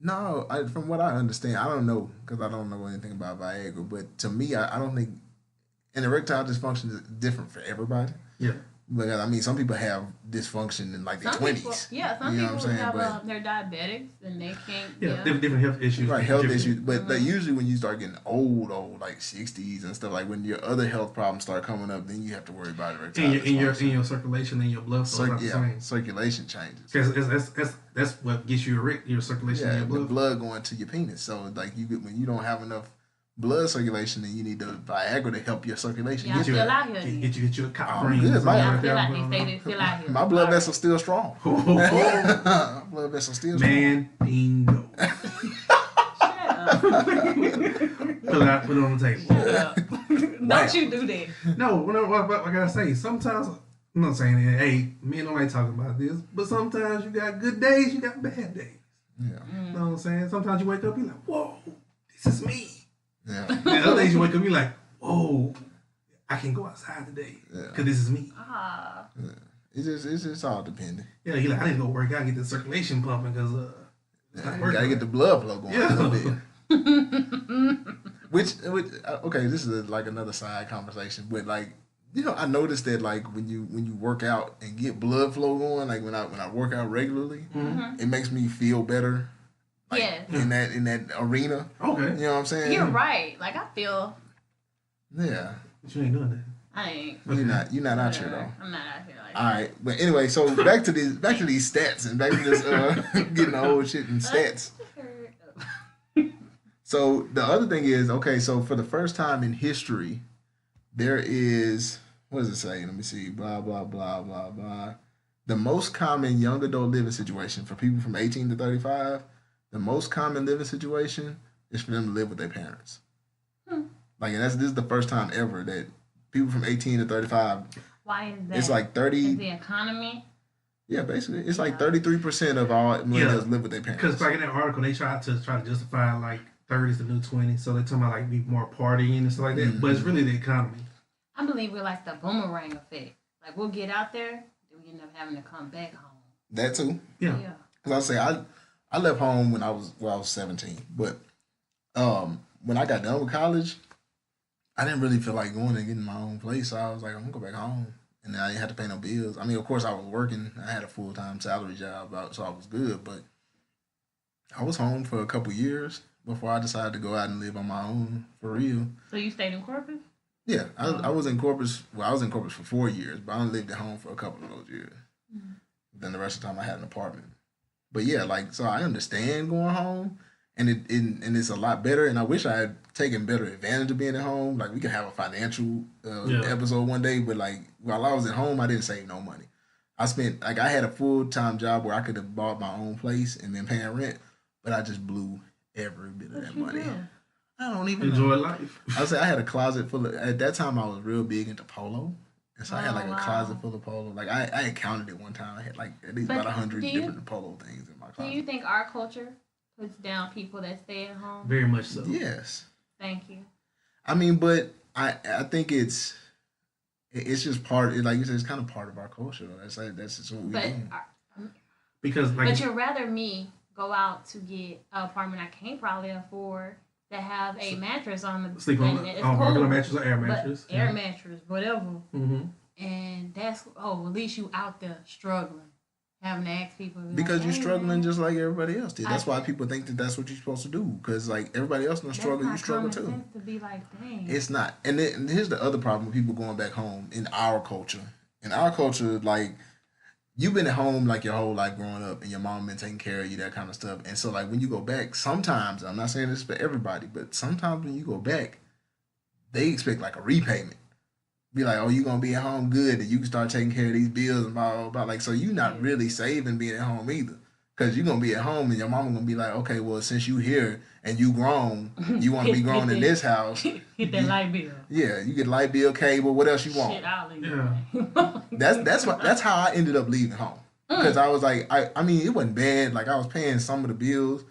No, from what I understand, I don't know because I don't know anything about Viagra. But to me, I don't think an erectile dysfunction is different for everybody. Yeah. Because I mean, some people have dysfunction in like their Some 20s. people, yeah, some You know people what I'm saying? have But- they're diabetics and they can't. Yeah, different health issues. Right, health Different. issues. But like, usually when you start getting old, like 60s and stuff, like when your other health problems start coming up, then you have to worry about erectile In your dysfunction. circulation and your blood flow is not the same. Circulation changes. Because that's what gets you erect, your circulation Yeah, and the your blood. blood going to your penis. So like when you don't have enough blood circulation, then you need the Viagra to help your circulation. Yeah, Get still you. out here. Get you a cop Oh, ring. good, or something man. Y'all like still that. out here. They still out here. My blood vessel's still strong. Oh, My blood vessel's still strong. man, bingo. Shut up. Put it on the table. Shut up. Don't you do that. No, what I gotta say, sometimes I'm not saying that. Hey, men don't like talking about this, but sometimes you got good days, you got bad days. Yeah. You know what I'm saying? Sometimes you wake up, you like, whoa, this is me. Yeah. And other days you wake up, you like, whoa, I can go outside today because this is me. Ah. It's just all dependent. Yeah, he like, I need to go work out, get the circulation pumping because it's not You working. gotta get the blood flow going Yeah. a little bit. which okay, this is like another side conversation, but like I noticed that like when you work out and get blood flow going, like when I work out regularly, it makes me feel better. Like, Yes. in that arena, Okay. you know what I'm saying? You're right. Like I feel Yeah, But you ain't doing that. I ain't. you're not out here though. I'm not out here like All right, but anyway, so back to these stats and back to this getting the old shit and stats. So the other thing is, okay, so for the first time in history, there is, what does it say? Let me see, blah, blah, blah, blah, blah. The most common young adult living situation for people from 18 to 35, the most common living situation is for them to live with their parents. Like, and this is the first time ever that people from 18 to 35, Why is that? it's like 30, Is the economy? yeah, basically, it's like 33% of all millennials live with their parents. Because like in that article, they tried to justify like 30's the new 20, so they're talking about like be more partying and stuff like that. But it's really the economy. I believe we're like the boomerang effect. Like we'll get out there, then we end up having to come back home. That too. Yeah. Yeah. Because I left home when I was 17, but when I got done with college, I didn't really feel like going and getting my own place. So I was like, I'm gonna go back home, and then I didn't have to pay no bills. I mean, of course, I was working. I had a full-time salary job, so I was good. But I was home for a couple years before I decided to go out and live on my own for real. So you stayed in Corpus? Yeah, I was in Corpus. Well, I was in Corpus for 4 years, but I only lived at home for a couple of those years. Then the rest of the time I had an apartment. But yeah, like, so I understand going home, and it's a lot better. And I wish I had taken better advantage of being at home. Like, we could have a financial episode one day, but like while I was at home, I didn't save no money. I had a full-time job where I could have bought my own place and been paying rent, but I just blew every bit of that money. I don't even Enjoy know. life. I would say I had a closet full of, at that time I was real big into polo. And so I had like a closet full of polo. Like I had counted it one time. I had like at least But about 100 do you- different polo things in my Do closet. you think our culture puts down people that stay at home? Very much so. Yes. Thank you. I mean, but I think it's just part, like you said, it's kind of part of our culture. That's just what we But do. Because like but you'd rather me go out to get an apartment I can't probably afford that have a mattress on the sleep on it's regular cool, mattress or air but mattress. air mattress, whatever. Mm-hmm. And that's at least you out there struggling, having to ask people Because like, you're "Hey, struggling man, just like everybody else did. That's I- why people think that that's what you're supposed to do. Because like everybody else don't that's struggle, not you struggle common too. sense to be like, dang. It's not. And here's the other problem with people going back home in our culture. In our culture, like, you've been at home like your whole life growing up, and your mom been taking care of you, that kind of stuff. And so like when you go back, sometimes I'm not saying this for everybody, but sometimes when you go back, they expect like a repayment. Be like, oh, you gonna be at home good, and you can start taking care of these bills and blah blah blah. Like, so you not really saving being at home either, because you're gonna be at home, and your mama gonna be like, okay, well, since you here and you grown, you want to be grown in this house. Hit that light bill. Yeah, you get light bill, cable, what else you want? Shit, I'll leave. Yeah. That's how I ended up leaving home, because I was like, I mean, it wasn't bad. Like, I was paying some of the bills.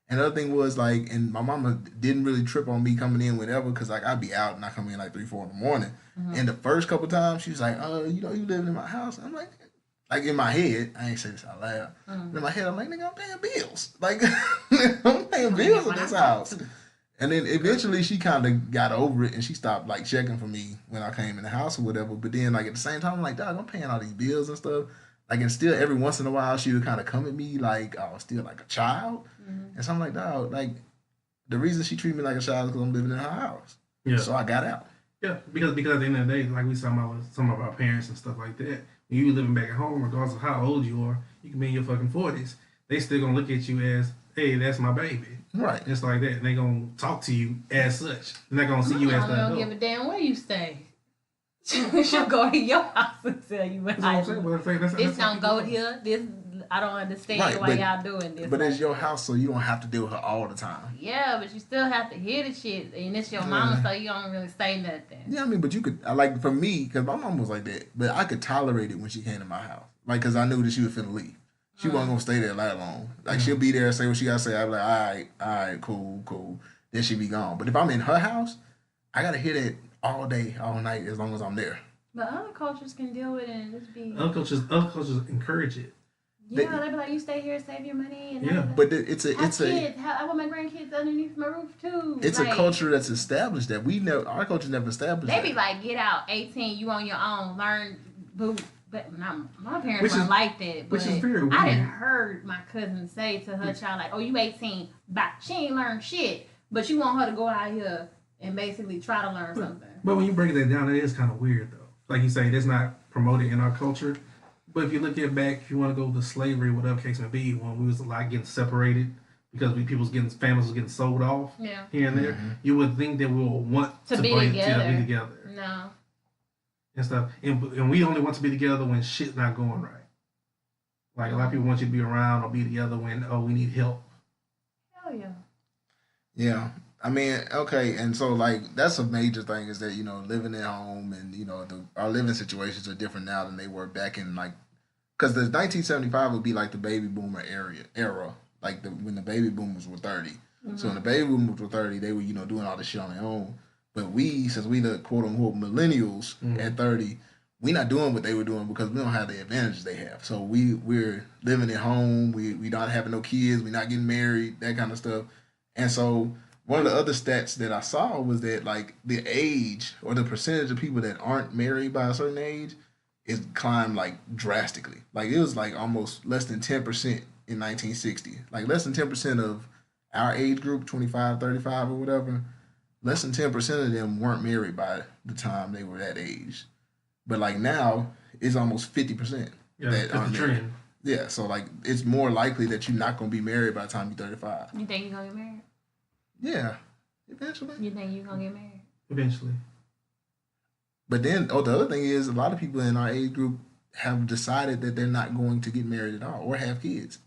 And the other thing was like, and my mama didn't really trip on me coming in whenever, because like I'd be out and I come in like 3, 4 in the morning. And the first couple times she was like, you know, you living in my house. I'm like in my head, I ain't say this out loud. In my head, I'm like, nigga, I'm paying bills. Like I'm paying bills in this house. And then eventually she kind of got over it, and she stopped like checking for me when I came in the house or whatever. But then like at the same time, I'm like, dog, I'm paying all these bills and stuff. Like, and still every once in a while she would kind of come at me like I was still like a child. And so I'm like, dog, like the reason she treat me like a child is because I'm living in her house. Yeah. So I got out. Yeah, because at the end of the day, like we talking about with some of our parents and stuff like that, when you living back at home, regardless of how old you are, you can be in your fucking 40s, they still gonna look at you as, hey, that's my baby. Right. It's like that. And they gonna talk to you as such. They're not gonna see you as that. I don't give a damn where you stay. She'll go to your house and tell you what That's what I'm saying. This don't go here. This I don't understand Right, why y'all doing this. But like, it's your house, so you don't have to deal with her all the time. yeah, but you still have to hear the shit, and it's your mama, so you don't really say nothing. Yeah, I mean, but you could, like, for me, because my mom was like that, but I could tolerate it when she came to my house. Like, because I knew that she was finna leave. She wasn't going to stay there that long. Like, she'll be there and say what she got to say. I'll be like, all right, cool. Then she be gone. But if I'm in her house, I got to hear that all day, all night, as long as I'm there. But other cultures can deal with it and just be. Other cultures encourage it. Yeah, they be like, you stay here, save your money, and Yeah, But it's a kids. I want my grandkids underneath my roof too. It's like, a culture that's established that our culture never established. They that. be like, get out, 18, you on your own, learn, boo. But my parents Which weren't is- like that. But which is very weird. I didn't heard my cousin say to her child like, oh, you 18, but she ain't learned shit. But you want her to go out here and basically try to learn something. But when you break that down, it is kind of weird though. Like you say, that's not promoted in our culture. But if you look at back, if you want to go to slavery, whatever case may be, when we was a lot getting separated because families was getting sold off Yeah. here and there, you would think that we would want To be bring together. be together No. and stuff. And we only want to be together when shit's not going right. Like a lot of people want you to be around or be together when we need help. Hell yeah. Yeah. I mean, okay, and so like that's a major thing is that, you know, living at home and, you know, our living situations are different now than they were back in like, because the 1975 would be like the baby boomer era, like when the baby boomers were 30. So when the baby boomers were 30, they were, you know, doing all this shit on their own. But since we the quote unquote millennials at 30, we not doing what they were doing because we don't have the advantages they have. So we're living at home, we not having no kids, we not getting married, that kind of stuff. And so one of the other stats that I saw was that like the age or the percentage of people that aren't married by a certain age is climbed like drastically. Like it was like almost less than 10% in 1960. Like less than 10% of our age group, 25, 35 or whatever, less than 10% of them weren't married by the time they were that age. But like now, it's almost 50% Yeah, that that's aren't the married. trend. Yeah, so like it's more likely that you're not gonna be married by the time you're 35. You think you're gonna get married? Yeah, eventually. You think you're gonna get married? Eventually. But then, the other thing is, a lot of people in our age group have decided that they're not going to get married at all or have kids.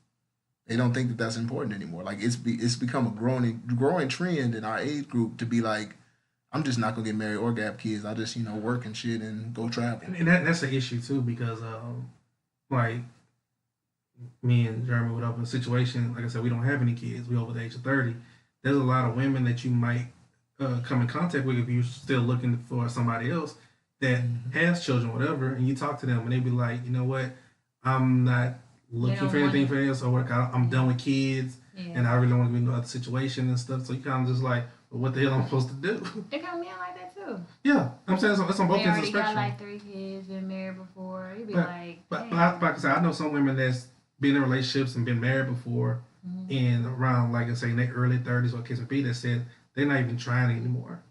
They don't think that that's important anymore. Like it's become a growing trend in our age group to be like, I'm just not gonna get married or have kids. I just work and shit and go travel. And that's an issue too because like me and Jeremy would have a situation. Like I said, we don't have any kids. We over the age of 30. There's a lot of women that you might come in contact with if you're still looking for somebody else that has children, whatever. And you talk to them and they be like, you know what, I'm not looking don't for anything want for this, or I'm done with kids, Yeah. and I really don't want to be in another situation and stuff. So you kind of just like, well, what the hell am I supposed to do? They got men like that too. Yeah, I'm saying it's on both They ends of the already got spectrum. like 3 kids, been married before. You be But- like, But damn. like I said, I know some women that's been in relationships and been married before, and around like I say in their early 30s or case may be, that said they're not even trying anymore.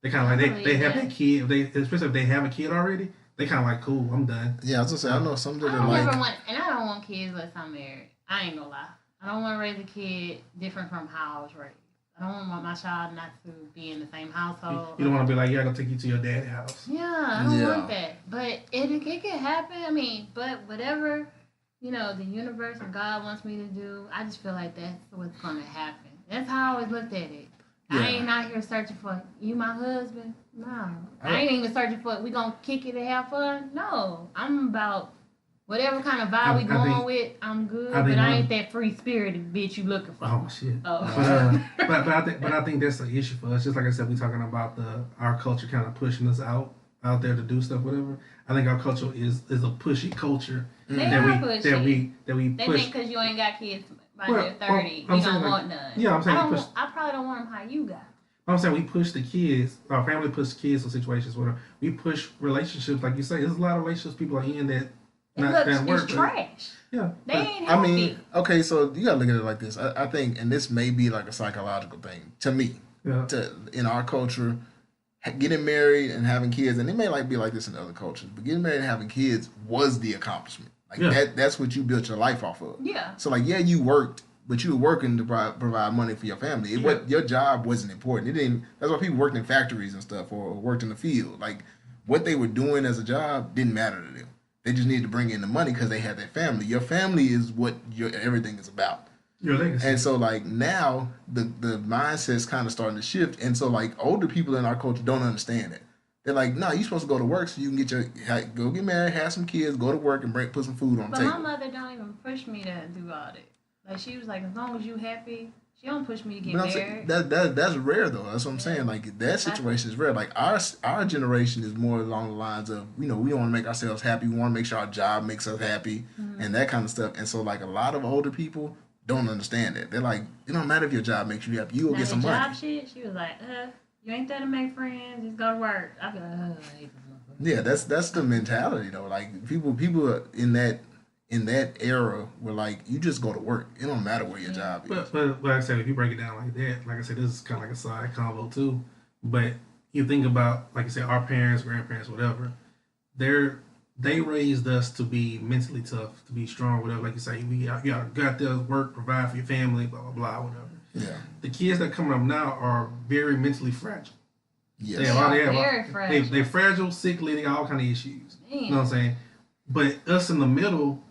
They kind of like they have Yeah. that kid. Especially if they have a kid already, they kind of like, cool, I'm done. Yeah, I was gonna say I know some that I are don't like. ever want, and I don't want kids unless I'm married. I ain't gonna lie. I don't want to raise a kid different from how I was raised. I don't want my child not to be in the same household. You don't want to be like, yeah, I gotta take you to your dad's house. Yeah, I don't Yeah. want that. But it can happen. I mean, but whatever, the universe or God wants me to do, I just feel like that's what's gonna happen. That's how I always looked at it. Yeah. I ain't out here searching for you, my husband. No, I ain't even searching for we gonna kick it and have fun. No, I'm about whatever kind of vibe we going with. I'm good, but I ain't that free spirited bitch you looking for. Oh shit. Oh. But I think that's the issue for us. Just like I said, we talking about our culture kind of pushing us out there to do stuff, whatever. I think our culture is a pushy culture They are pushy. that we They push. think because you ain't got kids by Well, they're 30, I'm you saying, don't like, want none. yeah, I'm saying you push- I probably don't want them how you got. I'm saying we push the kids, our family push kids to situations where we push relationships, like you say. There's a lot of relationships people are in that It work. it's trash. Yeah. They ain't I healthy. mean, okay, so you gotta look at it like this. I think, and this may be like a psychological thing to me. Yeah. In our culture, getting married and having kids, and it may be like this in other cultures, but getting married and having kids was the accomplishment. Like that's what you built your life off of. Yeah. So like, yeah, you worked, but you were working to provide money for your family. What your job wasn't important. It didn't. That's why people worked in factories and stuff or worked in the field. Like what they were doing as a job didn't matter to them. They just needed to bring in the money because they had their family. Your family is what everything is about. Your legacy. And so like now the mindset's kind of starting to shift. And so like older people in our culture don't understand it. They're like, no, you're supposed to go to work so you can go get married, have some kids, go to work and put some food on the But table. my mother don't even push me to do all that. Like she was like, as long as you happy, she don't push me to get But I'm married. saying, that's rare though. That's what I'm saying. Like that situation is rare. Like our generation is more along the lines of we don't want to make ourselves happy. We want to make sure our job makes us happy and that kind of stuff. And so like a lot of older people don't understand that. They're like, it don't matter if your job makes you happy. You will get some the money. job shit, she was like, you ain't there to make friends. Just go to work. I be like, I hate this motherfucker. Yeah, that's the mentality though. Like people are in that era where like you just go to work. It don't matter where your job is. But like I said, if you break it down like that, like I said, this is kind of like a side combo too. But you think about, like you said, our parents, grandparents, whatever, they raised us to be mentally tough, to be strong, whatever. Like you say, you got to work, provide for your family, blah blah blah, whatever. Yeah. The kids that coming up now are very mentally fragile. Yes. Very fragile. They're fragile, sickly, they got all kind of issues. Man. You know what I'm saying? But us in the middle,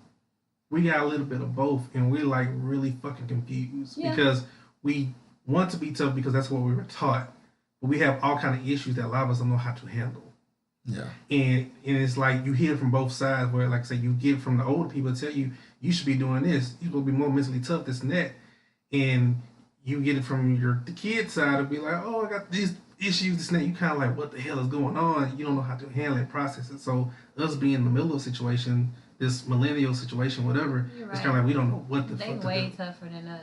we got a little bit of both, and we're like really fucking confused because we want to be tough because that's what we were taught, but we have all kind of issues that a lot of us don't know how to handle. Yeah. And it's like you hear from both sides where, like I say, you get from the older people tell you should be doing this, you're supposed to be more mentally tough, this and that, and you get it from the kid side to be like, oh, I got these issues, this and that. You kind of like, what the hell is going on? You don't know how to handle and process it. So us being in the middle of a situation, this millennial situation, whatever, it's kind of like we don't know what the They fuck to way do. tougher than us.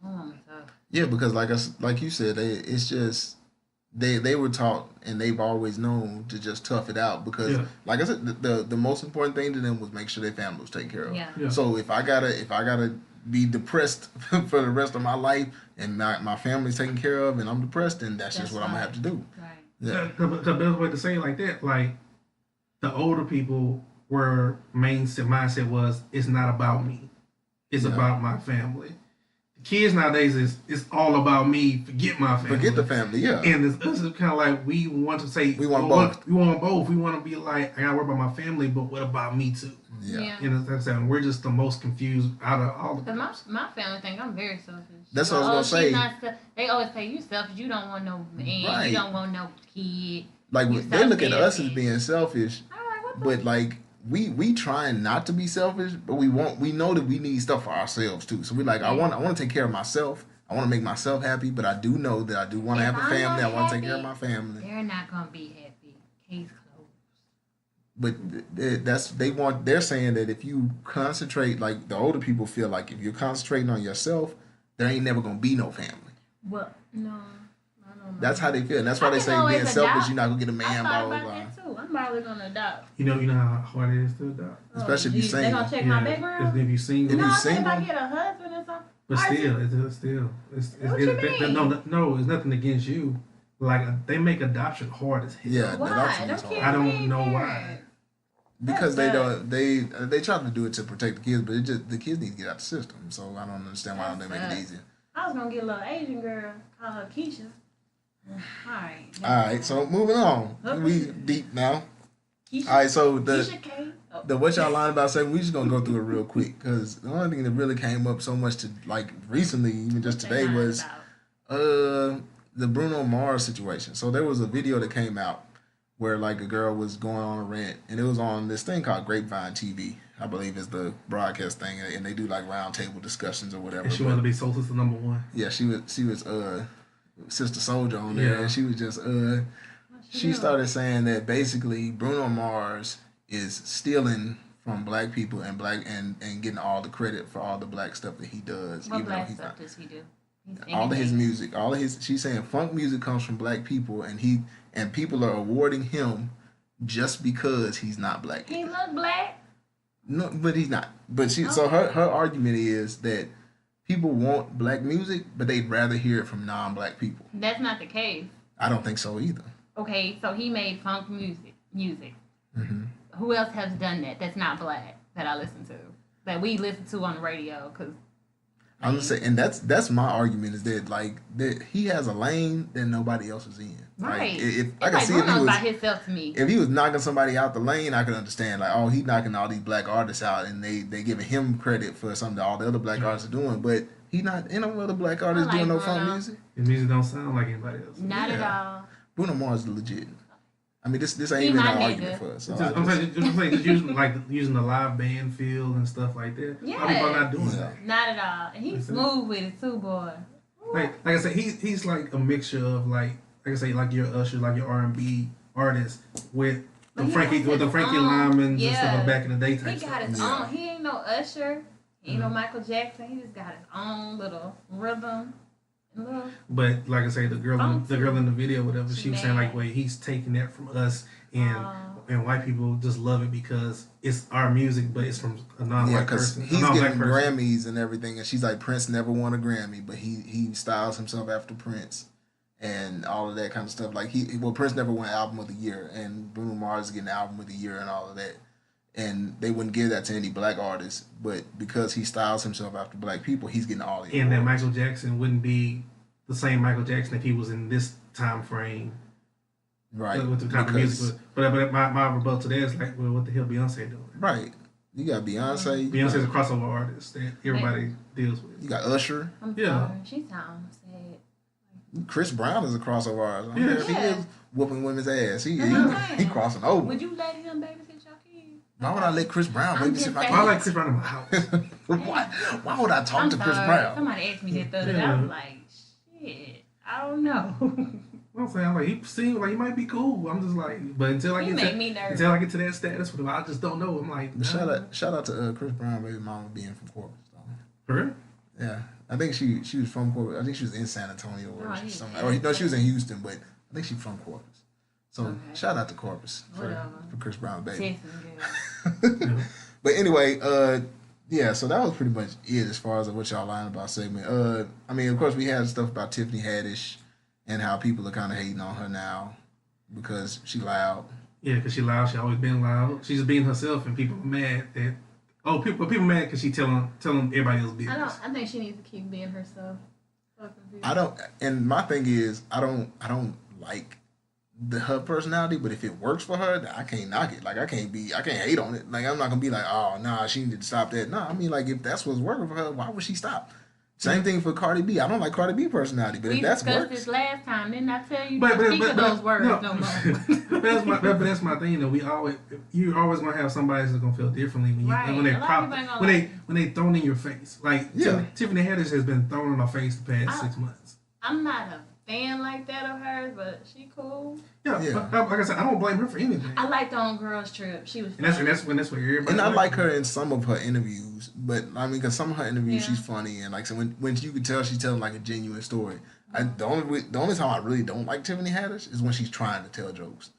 Tough. Yeah, because like you said, it's just they were taught and they've always known to just tough it out because, like I said, the most important thing to them was make sure their family was taken care of. Yeah. So if I gotta be depressed for the rest of my life and my family's taken care of and I'm depressed, then that's just what I'm gonna have to do. Right. Yeah. Because the best way to say it like that, like the older people were mindset was it's not about me, it's about my family. Kids nowadays it's all about me. Forget my family. Forget the family, yeah. And it's kind of like we want to say We want both. We want both. We want to be like, I gotta worry about my family, but what about me too? Yeah. And that's saying we're just the most confused out of all the. Because my family think I'm very selfish. That's what I was gonna say. They always say you selfish. You don't want no man. Right. You don't want no kid. Like You they look at us as selfish. being selfish, I'm like, what the but like we trying not to be selfish, but we know that we need stuff for ourselves too. So we like I want to take care of myself. I want to make myself happy, but I do know that I do want to If have a I'm family. not I want to take care happy, of my family. They're not gonna be happy. Case closed. But they're saying that if you concentrate, like the older people feel like if you're concentrating on yourself, there ain't never gonna be no family. Well, no. I don't know. That's how they feel, and that's why I they can say always being selfish, adopt. you're not gonna get a I man. thought Blah about blah blah. that too. I'm probably gonna adopt. You know how hard it is to adopt. Especially if you geez, They single. gonna check my background. If you single. If No, you I think if I single? get a husband or something. But Or is still, it- it's What you mean? no, it's nothing against you. Like they make adoption hard as hell. Yeah, Why? adoption Them is kids hard. I don't ain't know there. why. because they That don't they try to do it to protect the kids, but it just the kids need to get out the system. So I don't understand why don't they make it easier. I was gonna get a little Asian girl, call her Keisha. Alright. Alright, so moving on. We deep now. Keisha, Alright, so Keisha K. Oh. the what y'all lying about segment, we just gonna go through it real quick because the only thing that really came up so much to like recently, even just They today, lying was about. the Bruno Mars situation. So there was a video that came out where like a girl was going on a rant, and it was on this thing called Grapevine TV. I believe is the broadcast thing, and they do like round table discussions or whatever. And she But, wanted to be Soul Sister #1. yeah, she was Sister Soldier on there, Yeah. and she was just she started saying that basically Bruno Mars is stealing from black people and getting all the credit for all the black stuff that he does. What even though black he's stuff not. does he do? He's All of his imitating. music, she's saying funk music comes from black people, and people are awarding him just because he's not black. He look black. No, but he's not. But so her argument is that people want black music, but they'd rather hear it from non-black people. That's not the case. I don't think so either. Okay, so he made funk music. Mm-hmm. Who else has done that? That's not black that I listen to. That we listen to on the radio because. I'm just saying, and that's my argument is that like that he has a lane that nobody else is in. Right. Like, if It's I can like see if he Bruno's was by himself to me. if he was knocking somebody out the lane, I could understand. Like, oh, he's knocking all these black artists out, and they giving him credit for something that all the other black artists are doing. But he not ain't no other black artists like doing no Bruno. funk music. His music don't sound like anybody else. Not at Yeah. all. Bruno Mars is legit. I mean, this ain't He even an my argument nigga. for us. So Just, I I'm just- saying, just using the live band feel and stuff like that. A lot of people are not doing Yeah. that. Not at all. And he's smooth with it too, boy. Like I said, he's like a mixture of like I say, like your Usher, like your R&B artist with But the he Frankie has with the his Frankie own- Lymans and yeah. stuff back in the day type He got stuff. his Yeah. own. He ain't no Usher. He ain't no Michael Jackson. He just got his own little rhythm. And little. But like I say, the girl in the video, whatever, she was saying like, Man. wait, he's taking that from us, and Oh. and white people just love it because it's our music, but it's from a non-white yeah, because person, he's a non-black getting person. Grammys and everything, and she's like, Prince never won a Grammy, but he styles himself after Prince and all of that kind of stuff. Like Prince never won Album of the Year, and Bruno Mars is getting Album of the Year and all of that. And they wouldn't give that to any black artist, but because he styles himself after black people, he's getting all the And that awards. Michael Jackson wouldn't be the same Michael Jackson if he was in this time frame, Right. with the type of Because- music. But my rebuttal to that is like, well, what the hell Beyonce doing? Right. You got Beyonce. Beyonce's a crossover artist that everybody deals with. You got Usher. I'm Yeah. sorry. She sounds sad. Chris Brown is a crossover artist. Yeah. He is whooping women's ass. He That's what I'm saying. crossing over. Would you let him babysit your kids? Why would I let Chris Brown I'm babysit just my saying. I kids? like Chris Brown in my house. Why would I talk I'm to sorry. Chris Brown? Somebody asked me that the other day. I was like, shit. I don't know. I'm saying, like, he seems like he might be cool. I'm just like, but until I He get make me nervous. until I get to that status with him, I just don't know. I'm like, Shout out to Chris Brown, baby mama being from Corpus. Though. For real? Yeah, I think she was from Corpus. I think she was in San Antonio or Oh, he's something. in Or no, she was in Houston, but I think she's from Corpus. So Okay. shout out to Corpus Whatever. for Chris Brown, baby. Texas girl. But anyway, yeah, so that was pretty much it as far as what y'all lying about segment. I mean, of course, we had stuff about Tiffany Haddish and how people are kind of hating on her now because she loud. Yeah, because she loud. She always been loud. She's being herself, and people are mad that people mad because she telling everybody else business. I think she needs to keep being herself. I don't, and my thing is, I don't like her personality, but if it works for her, I can't knock it. Like I can't hate on it. Like I'm not gonna be like, oh nah, she needed to stop that. No, I mean like if that's what's working for her, why would she stop? Same thing for Cardi B. I don't like Cardi B personality, but We if that's discussed works, this last time, didn't I tell you? Don't speak of those words no more. but that's my thing. Though you always gonna have somebody that's gonna feel differently when you Right. when they A lot of people ain't gonna when they thrown in your face. Like Yeah. Tiffany Haddish has been thrown in our face the past 6 months. I'm not a fan like that of hers, but she cool. Yeah, Yeah. But, like I said, I don't blame her for anything. I liked her on Girls Trip. She was. And that's funny. what everybody. and I like her in some of her interviews, but I mean, because some of her interviews Yeah. she's funny and like so when you can tell she's telling like a genuine story. The only time I really don't like Tiffany Haddish is when she's trying to tell jokes.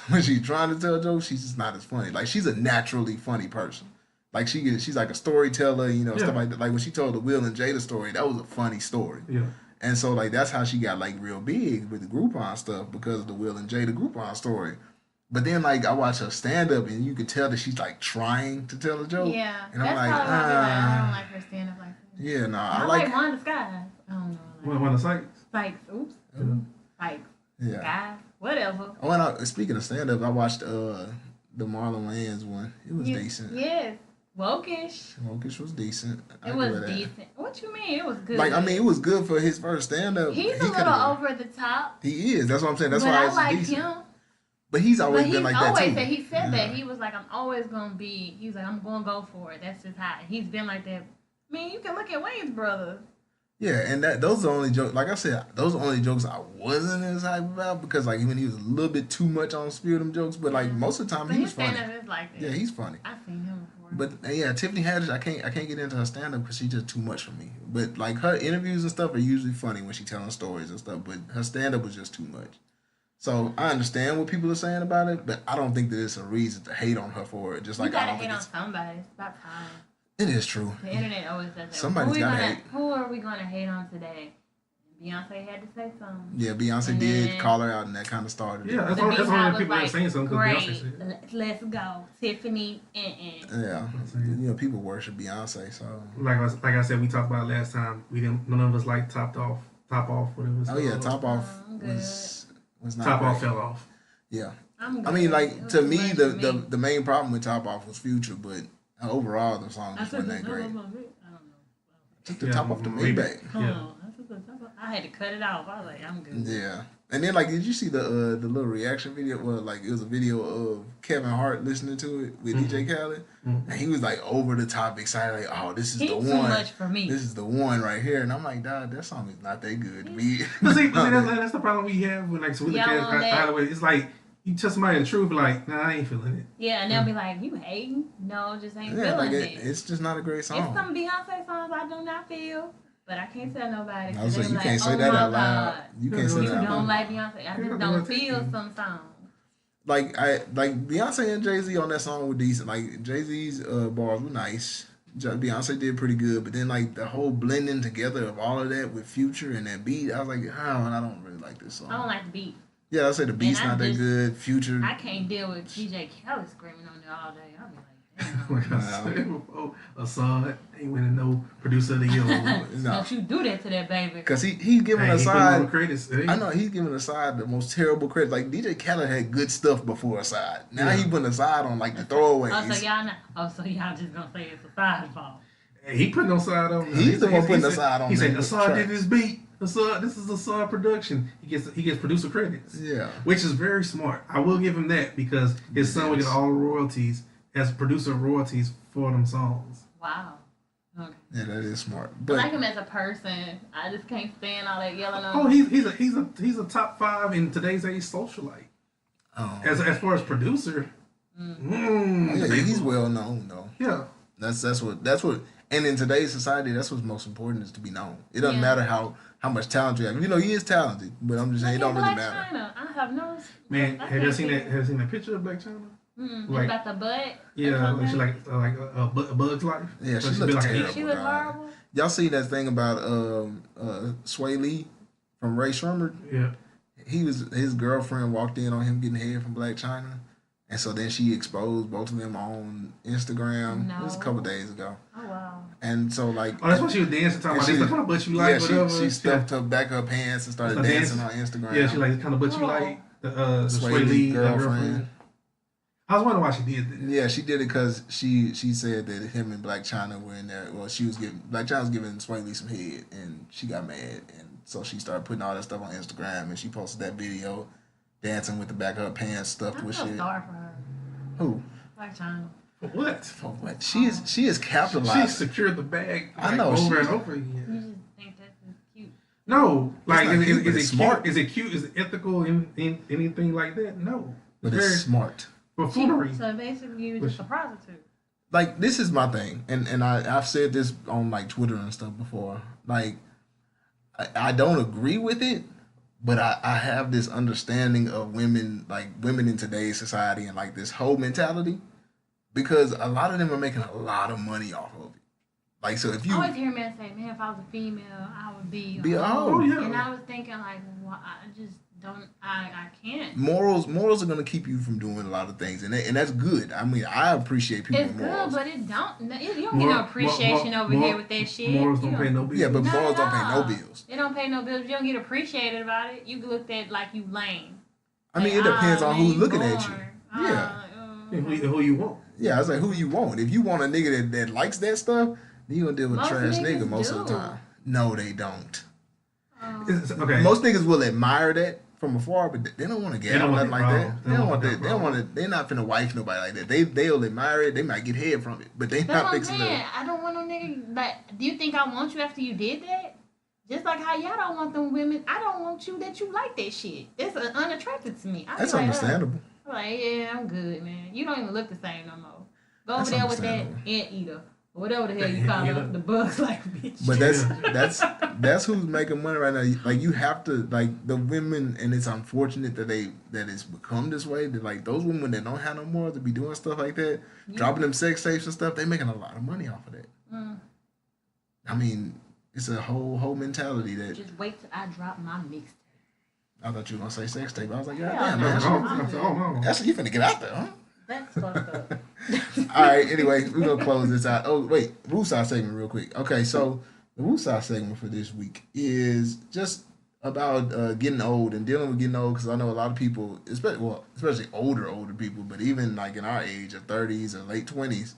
When she's trying to tell jokes, she's just not as funny. Like she's a naturally funny person. Like she's like a storyteller, you know, Yeah. stuff like that. Like when she told the Will and Jada story, that was a funny story. Yeah. And so like that's how she got like real big with the Groupon stuff because of the Will and Jada Groupon story. But then like I watch her stand up and you can tell that she's like trying to tell a joke. Yeah, And that's I'm like, probably why I don't like her stand up like that. yeah, no, I I like like, Wanda Sky. I don't know. One of the sites. Spikes. Oops. Spikes. yeah. Guys. Whatever. Oh, and speaking of stand up, I watched the Marlon Wayans one. It was decent. Yes. Wokish. Wokish was decent. It was decent. What you mean? It was good. Like, I mean, it was good for his first stand up. He's a little over the top. He is. That's what I'm saying. That's but why I it's like decent. him. But he's always been like that too. He said that. He was like, I'm always gonna be. He was like, I'm gonna go for it. That's just how he's been like that. I mean, you can look at Wayne's brothers. Yeah, and those are the only jokes. Like I said, those are the only jokes I wasn't as hype about because like when he was a little bit too much on spill them jokes. But like most of the time But he his was funny. stand-up is like that. Yeah, he's funny. I've seen him before. But yeah, Tiffany Haddish, I can't get into her stand up because she's just too much for me. But like her interviews and stuff are usually funny when she telling stories and stuff. But her stand up was just too much. So I understand what people are saying about it, but I don't think that it's a reason to hate on her for it. Just like you gotta I don't hate think on it's, somebody. It's about time. it is true. The internet always does that. Somebody's gotta hate. Who are we gonna hate on today? Beyonce had to say something. Yeah, Beyonce And did then- call her out, and that kind of started. Yeah, it. that's The why Beehive people was are saying something because Beyonce said. Let's go, Tiffany. Yeah, you know, people worship Beyonce, so. Like I said, we talked about last time. We didn't. None of us like top off. What it was. Oh yeah, called. Top Off good. was not. Top off great. fell off. Yeah, I'm good. I mean, It like was to too me, much the, for the me. the main problem with Top Off was Future, but overall the song I just took wasn't the that great. I don't know. Took the Yeah, top off the Maybach. Maybach. Yeah. I had to cut it off. I was like, I'm good. Yeah, and then like, did you see the little reaction video? Well, like it was a video of Kevin Hart listening to it with DJ Khaled, and he was like over the top excited, like, "Oh, this is He's the too one. much for me. This is the one right here." And I'm like, "Dog, that song is not that good to me." But see, that's the problem we have when like so we look Y'all at on that. Hollywood. It's like you tell somebody the truth, like, nah, I ain't feeling it. Yeah, and they'll be like, you hating? No, just ain't Yeah, like feeling it. it's just not a great It's song. some Beyonce songs I do not feel, but I can't tell nobody. I was like, They you like, can't say oh that my out loud. God, You can't say you that out don't loud. like Beyonce. I just don't feel some songs. Like Beyonce and Jay-Z on that song were decent. Like Jay-Z's bars were nice. Beyonce did pretty good, but then like the whole blending together of all of that with Future and that beat, I was like, oh, and I don't really like this song. I don't like the beat. Yeah, I say the beat's And I not that just- good. Future, I can't deal with DJ Kelly screaming on there all day. I'll be like, damn. Like I said before, Assad ain't winning no producer of the year award. no, Don't you do that to that baby. because he's giving Hey, he put aside. on credits. Hey. I know he's giving aside the most terrible credit. Like DJ Khaled had good stuff before aside. Now Yeah. he putting aside on like the throwaways. So y'all just gonna say it's a side fault. Hey, he putting Assad on. He's the one putting Assad on He said the Assad did tracks. this beat. Assad, this is Assad production. He gets producer credits. Yeah. Which is very smart. I will give him that because his son will get all the royalties as producer royalties for them songs. Wow. Okay. Yeah, that is smart. I But like him as a person. I just can't stand all that yelling on. Oh, he's a top 5 in today's age socialite. As far as producer, yeah, he's well known though. yeah. That's what. And in today's society, that's what's most important is to be known. It doesn't matter how much talent you have. You know, he is talented, but I'm just saying it don't really Black matter. China. I have no. Man, I have you can't seen see that? it. Have you seen that picture of Black China? Like- About the butt. Yeah, or she something? like a Bug's Life. Yeah, So she built looks like an terrible. ape. She was God. horrible. Y'all see that thing about Sway Lee from Ray Shremmerd? Yeah. His girlfriend walked in on him getting head from Black China, and so then she exposed both of them on Instagram. It was a couple days ago, Oh wow. and so like. Oh, that's what she was dancing, talking about. she- This the kind of butt you like, Yeah, whatever. she stuffed her back her pants and started Started dancing on dancing. Instagram. Yeah, she like the kind of butt you Oh. like. The Sway Sway Lee Lee girlfriend. I was wondering why she did that. Yeah, she did it because she said that him and Black China were in there. Well, Black China was giving Sway Lee some head, and she got mad, and so she started putting all that stuff on Instagram, and she posted that video dancing with the back of her pants stuffed I with feel shit. sorry for her. Who? Black China. For what? For what? She is She capitalizing. secured the bag I like, know, over she- and over You again. just think that's just cute. No, like not cute, but is it's it smart. cute? Is it cute? Is it ethical in anything like that? No, But very it's smart. buffoonery. So basically, you were just a prostitute. Like, this is my thing, and I've said this on like Twitter and stuff before. Like, I don't agree with it, but I have this understanding of women in today's society and like this whole mentality, because a lot of them are making a lot of money off of it. Like, so if you I always hear men say, "Man, if I was a female, I would be Be a hoe. Oh, yeah. And I was thinking, like, well, I just I can't. Morals are gonna keep you from doing a lot of things, and that's good. I mean, I appreciate people It's with good, morals. but you don't get no appreciation over here with that shit. Morals don't pay no bills. Yeah, but Not morals at don't pay no all. bills. It don't pay no bills. You don't get appreciated about it. You get looked at like you lame. I mean, it Like, depends on man, who's you looking at you. born. Yeah. Who you want? Yeah, I was like, who you want? If you want a nigga that likes that stuff, then you gonna deal with Most trash niggas nigga most of the do. time. No, they don't. Okay. Most niggas will admire that from afar, but they don't want to get They don't on want nothing that like problem. that. They don't want that. They don't want to. They're not finna wife nobody like that. They'll admire it. They might get head from it, but they That's not what I'm fixing saying. it. I don't want no nigga. Like, do you think I want you after you did that? Just like how y'all don't want them women. I don't want you that you like that shit. It's unattractive to me. I be That's like, understandable. I'm like, yeah, I'm good, man. You don't even look the same no more. Go That's over there with that understandable. anteater. Or whatever the hell you call Anteater. them. The bugs like bitch. But that's who's making money right now. Like you have to like the women, and it's unfortunate that it's become this way. That like those women that don't have no more to be doing stuff like that, dropping them sex tapes and stuff, they making a lot of money off of that. I mean, it's a whole mentality that Just wait till I drop my mixtape. I thought you were gonna say sex tape. I was like, God Hell damn, no. man, no. that's you finna get out there, huh? That's fucked up. All right. Anyway, we're gonna close this out. Oh wait, Woosah segment real quick. Okay, so the Woosah segment for this week is just about getting old and dealing with getting old, because I know a lot of people, especially older people, but even like in our age of 30s or late 20s,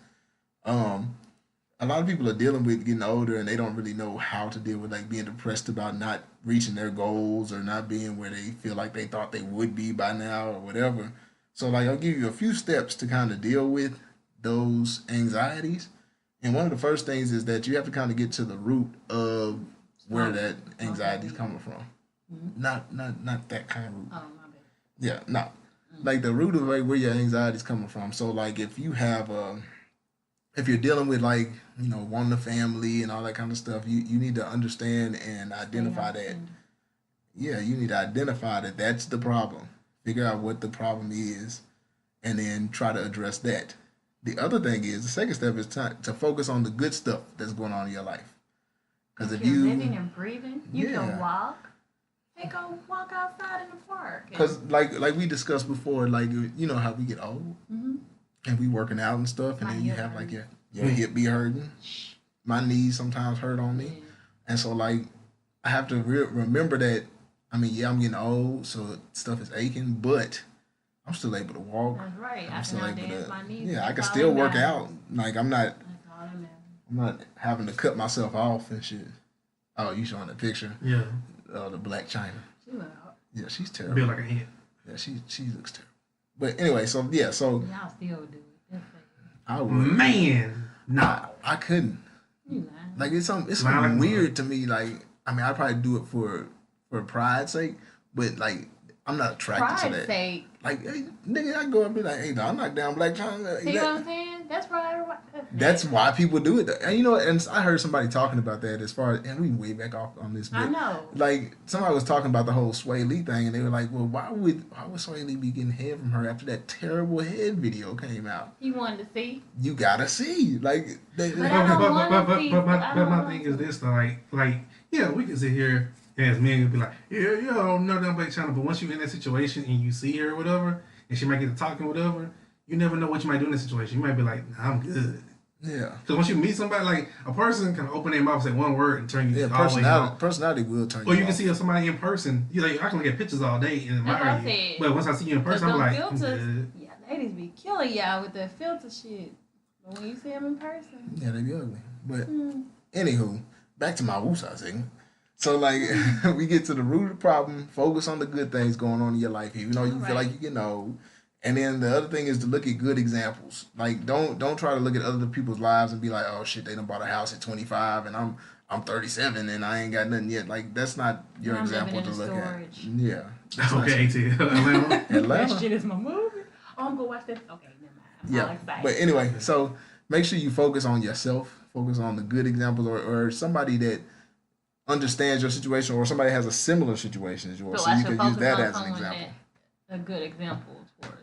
a lot of people are dealing with getting older and they don't really know how to deal with like being depressed about not reaching their goals or not being where they feel like they thought they would be by now or whatever. So like I'll give you a few steps to kind of deal with those anxieties. And one of the first things is that you have to kind of get to the root of where that anxiety is coming from. Not that kind of root. Oh, my bad. Yeah, no. Like the root of like where your anxiety is coming from. So like if you have if you're dealing with like, you know, wanting a family and all that kind of stuff, you need to understand and identify that. Yeah, you need to identify that that's the problem. Figure out what the problem is and then try to address that. The other thing is, the second step is to focus on the good stuff that's going on in your life. Because if You're you living and breathing, you Yeah. can walk. Hey, go walk outside in the park. Because like we discussed before, like you know how we get old and we working out and stuff, and My then you hip have like hurts. your hip be hurting. My knees sometimes hurt on me, and so like I have to remember that. I mean, yeah, I'm getting old, so stuff is aching, but I'm still able to walk. That's right. I I'm still can able dance to. my knees. Yeah, I That's can all still that work matters. out. Like I'm not That's all that matters. having to cut myself off and shit. Oh, you showing the picture? Yeah. The Black China. She look, Yeah, she's terrible. Built like a ant. Yeah, she looks terrible. But anyway, so yeah, so y'all still do it. That's like, I would. Man. Nah. I couldn't. you lying. Like it's Lying something like a weird to me. Like I mean, I probably do it for pride's sake, but like I'm not attracted to Pride's that. sake. Like, hey, nigga, I go and be like, hey, I knock down Black China. See what I'm saying? That's pride. That's why people do it. And you know, and I heard somebody talking about that as far as, and we way back off on this. But I know. Like somebody was talking about the whole Sway Lee thing, and they were like, well, why would Sway Lee be getting head from her after that terrible head video came out? He wanted to see. You gotta see, like, But I don't wanna see- But I don't my wanna thing is see. this, though, like, yeah, we can sit here as men and be like, yeah, I don't know that Black China, but once you're in that situation and you see her or whatever, and she might get to talking or whatever, you never know what you might do in that situation. You might be like, nah, I'm good. yeah. Because once you meet somebody, like, a person can open their mouth, say one word, and turn you Yeah, all the way off. personality will turn Or you you can off. see somebody in person. You like, I can look at pictures all day and That's what I admire you. said. But once I see you in person, I'm like, I'm filters, good. yeah, ladies be killing y'all with that filter shit. But when you see them in person, Yeah, they be ugly. But anywho, back to my woosah segment. So like we get to the root of the problem, focus on the good things going on in your life, even though you feel like you're getting old. And then the other thing is to look at good examples. Like don't try to look at other people's lives and be like, oh shit, they done bought a house at 25 and I'm 37 and I ain't got nothing yet. Like that's not your I'm example living to in look storage. at. Yeah. That's not- Okay, ATL. Atlanta. that Atlanta. shit is my movie. Oh, I'm gonna watch that. Okay, never mind. I'm all Yeah. excited. But anyway, so make sure you focus on yourself, focus on the good examples or somebody that understands your situation or somebody has a similar situation as yours. So, I you should can use focus that on as an someone example. that a good example for us.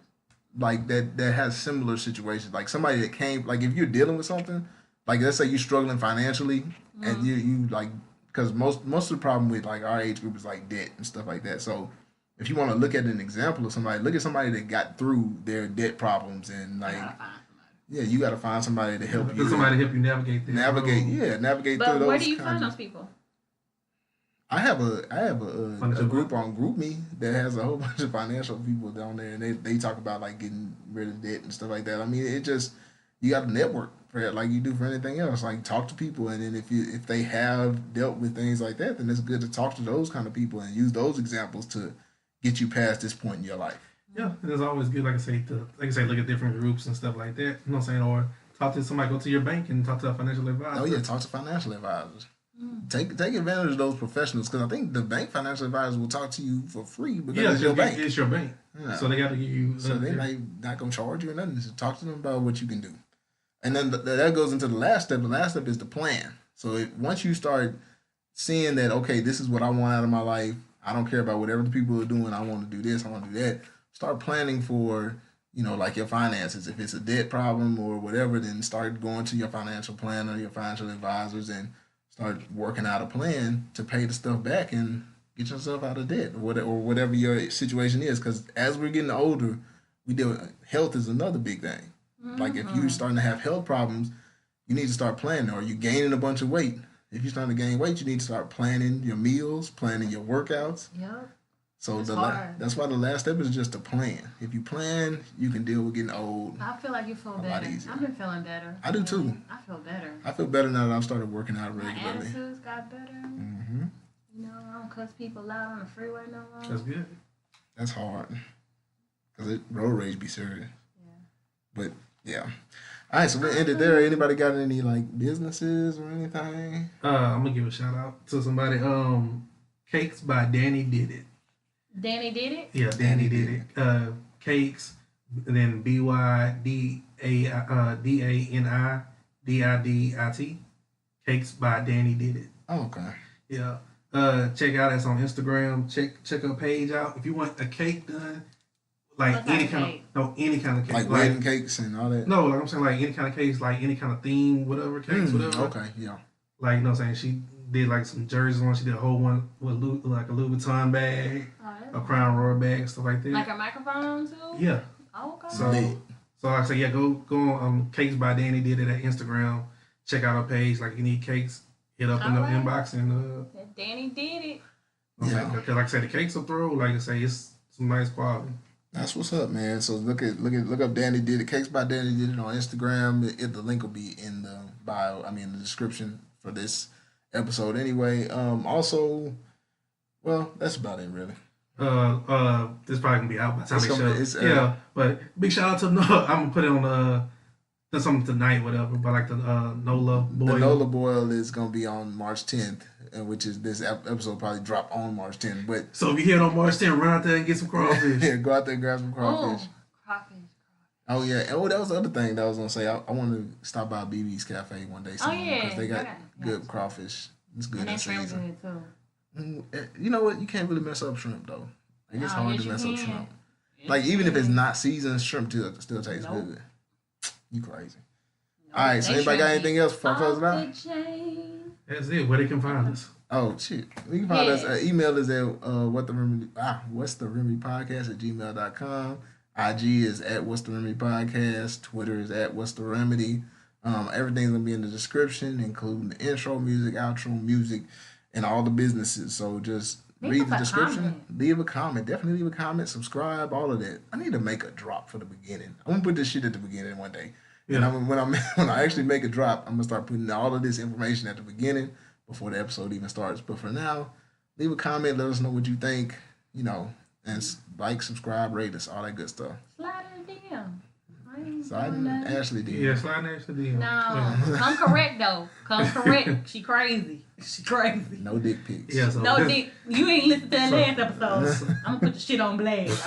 Like that has similar situations. Like somebody that came, like if you're dealing with something, like let's say you're struggling financially and you like, because most of the problem with like our age group is like debt and stuff like that. So if you want to look at an example of somebody, look at somebody that got through their debt problems and like, yeah, you got to find somebody to help you. Somebody to help you navigate this. Navigate through those. But where do you find those people? I have a group on GroupMe that has a whole bunch of financial people down there, and they talk about like getting rid of debt and stuff like that. I mean, it just you got to network for it like you do for anything else. Like talk to people, and then if they have dealt with things like that, then it's good to talk to those kind of people and use those examples to get you past this point in your life. Yeah, it's always good, like I say, look at different groups and stuff like that. You know what I'm saying? Or talk to somebody, go to your bank and talk to a financial advisor. Oh yeah, talk to financial advisors. Take advantage of those professionals because I think the bank financial advisors will talk to you for free because it's your bank. It's your bank. Yeah. So they got to give you. So they might not gonna charge you or nothing. So talk to them about what you can do, and then that goes into the last step. The last step is the plan. So once you start seeing that, okay, this is what I want out of my life. I don't care about what other people are doing. I want to do this. I want to do that. Start planning for, like your finances. If it's a debt problem or whatever, then start going to your financial planner, your financial advisors, and start working out a plan to pay the stuff back and get yourself out of debt or whatever your situation is. Because as we're getting older, health is another big thing. Like if you're starting to have health problems, you need to start planning. Or you're gaining a bunch of weight. If you're starting to gain weight, you need to start planning your meals, planning your workouts. Yep. So that's why the last step is just a plan. If you plan, you can deal with getting old. I feel like you feel better. I've been feeling better. I do too. I feel better. I feel better now that I've started working out regularly. My attitudes got better. Mm-hmm. I don't cuss people out on the freeway no more. That's good. That's hard. Because road rage be serious. Yeah. But, yeah. All right, so we ended there. Anybody got any, businesses or anything? I'm going to give a shout out to somebody. Cakes by Danny Did It. Danny did it? Yeah, Danny did it. Cakes, and then BYDANIDIDIT. Cakes by Danny Did It. Oh, okay. Yeah. Check out us on Instagram. Check her page out. If you want a cake done, any kind of cake. Like wedding cakes and all that? No, I'm saying any kind of cakes, any kind of theme, whatever cakes, whatever. Okay, yeah. You know what I'm saying? She did some jerseys on. She did a whole one with a Louis Vuitton bag, a Crown Royal bag, stuff like that. Like a microphone too? Yeah. Oh, okay. So like I said, yeah, go on Cakes by Danny Did It at Instagram. Check out her page. Like if you need cakes, hit up in the inbox and Danny did it. Yeah. Because like I said, the cakes will throw. Like I say, it's some nice quality. That's what's up, man. So look up Danny Did It. Cakes by Danny Did It on Instagram. The link will be in the bio. I mean, the description for this episode anyway. Also, well, that's about it really. This probably gonna be out by the time they show. But big shout out to Nola. I'm gonna put it on something tonight, whatever. But the Nola Boil. The Nola Boil is gonna be on March 10th, which is this episode probably drop on March 10th. But so if you hear it on March 10th, run out there and get some crawfish. Yeah, go out there and grab some crawfish. Crawfish. Oh yeah. Oh, that was the other thing that I was gonna say. I want to stop by BB's Cafe one day soon because they got good crawfish. It's good in season. Good too. You know what? You can't really mess up shrimp though. It's hard to mess up shrimp. Even if it's not seasoned, shrimp still tastes good. You crazy. All right. So anybody got anything else before I close it out? That's it. Where they can find us. Oh shit! We can find us. Email is at what's the remedy podcast @gmail.com. IG is at What's the Remedy Podcast. Twitter is at What's the Remedy. Everything's gonna be in the description, including the intro music, outro music, and all the businesses. So just read the description, leave a comment. Definitely leave a comment, subscribe, all of that. I need to make a drop for the beginning. I'm gonna put this shit at the beginning one day. Yeah. And when I actually make a drop, I'm gonna start putting all of this information at the beginning before the episode even starts. But for now, leave a comment, let us know what you think. And subscribe, rate us, all that good stuff. Slide in the DM. Slide in Ashley DM. Yeah, slide in Ashley DM. No, come correct though. Come correct. She crazy. No dick pics. Yeah, no dick. You ain't listened to that last episode. I'm gonna put the shit on blast.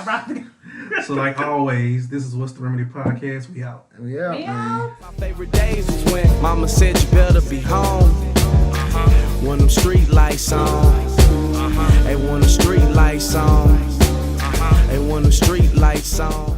So like always, this is What's the Remedy Podcast. We out. We out, man. My favorite days was when Mama said you better be home. When them street lights on. Hey, when the street lights on. Hey, when the street lights on.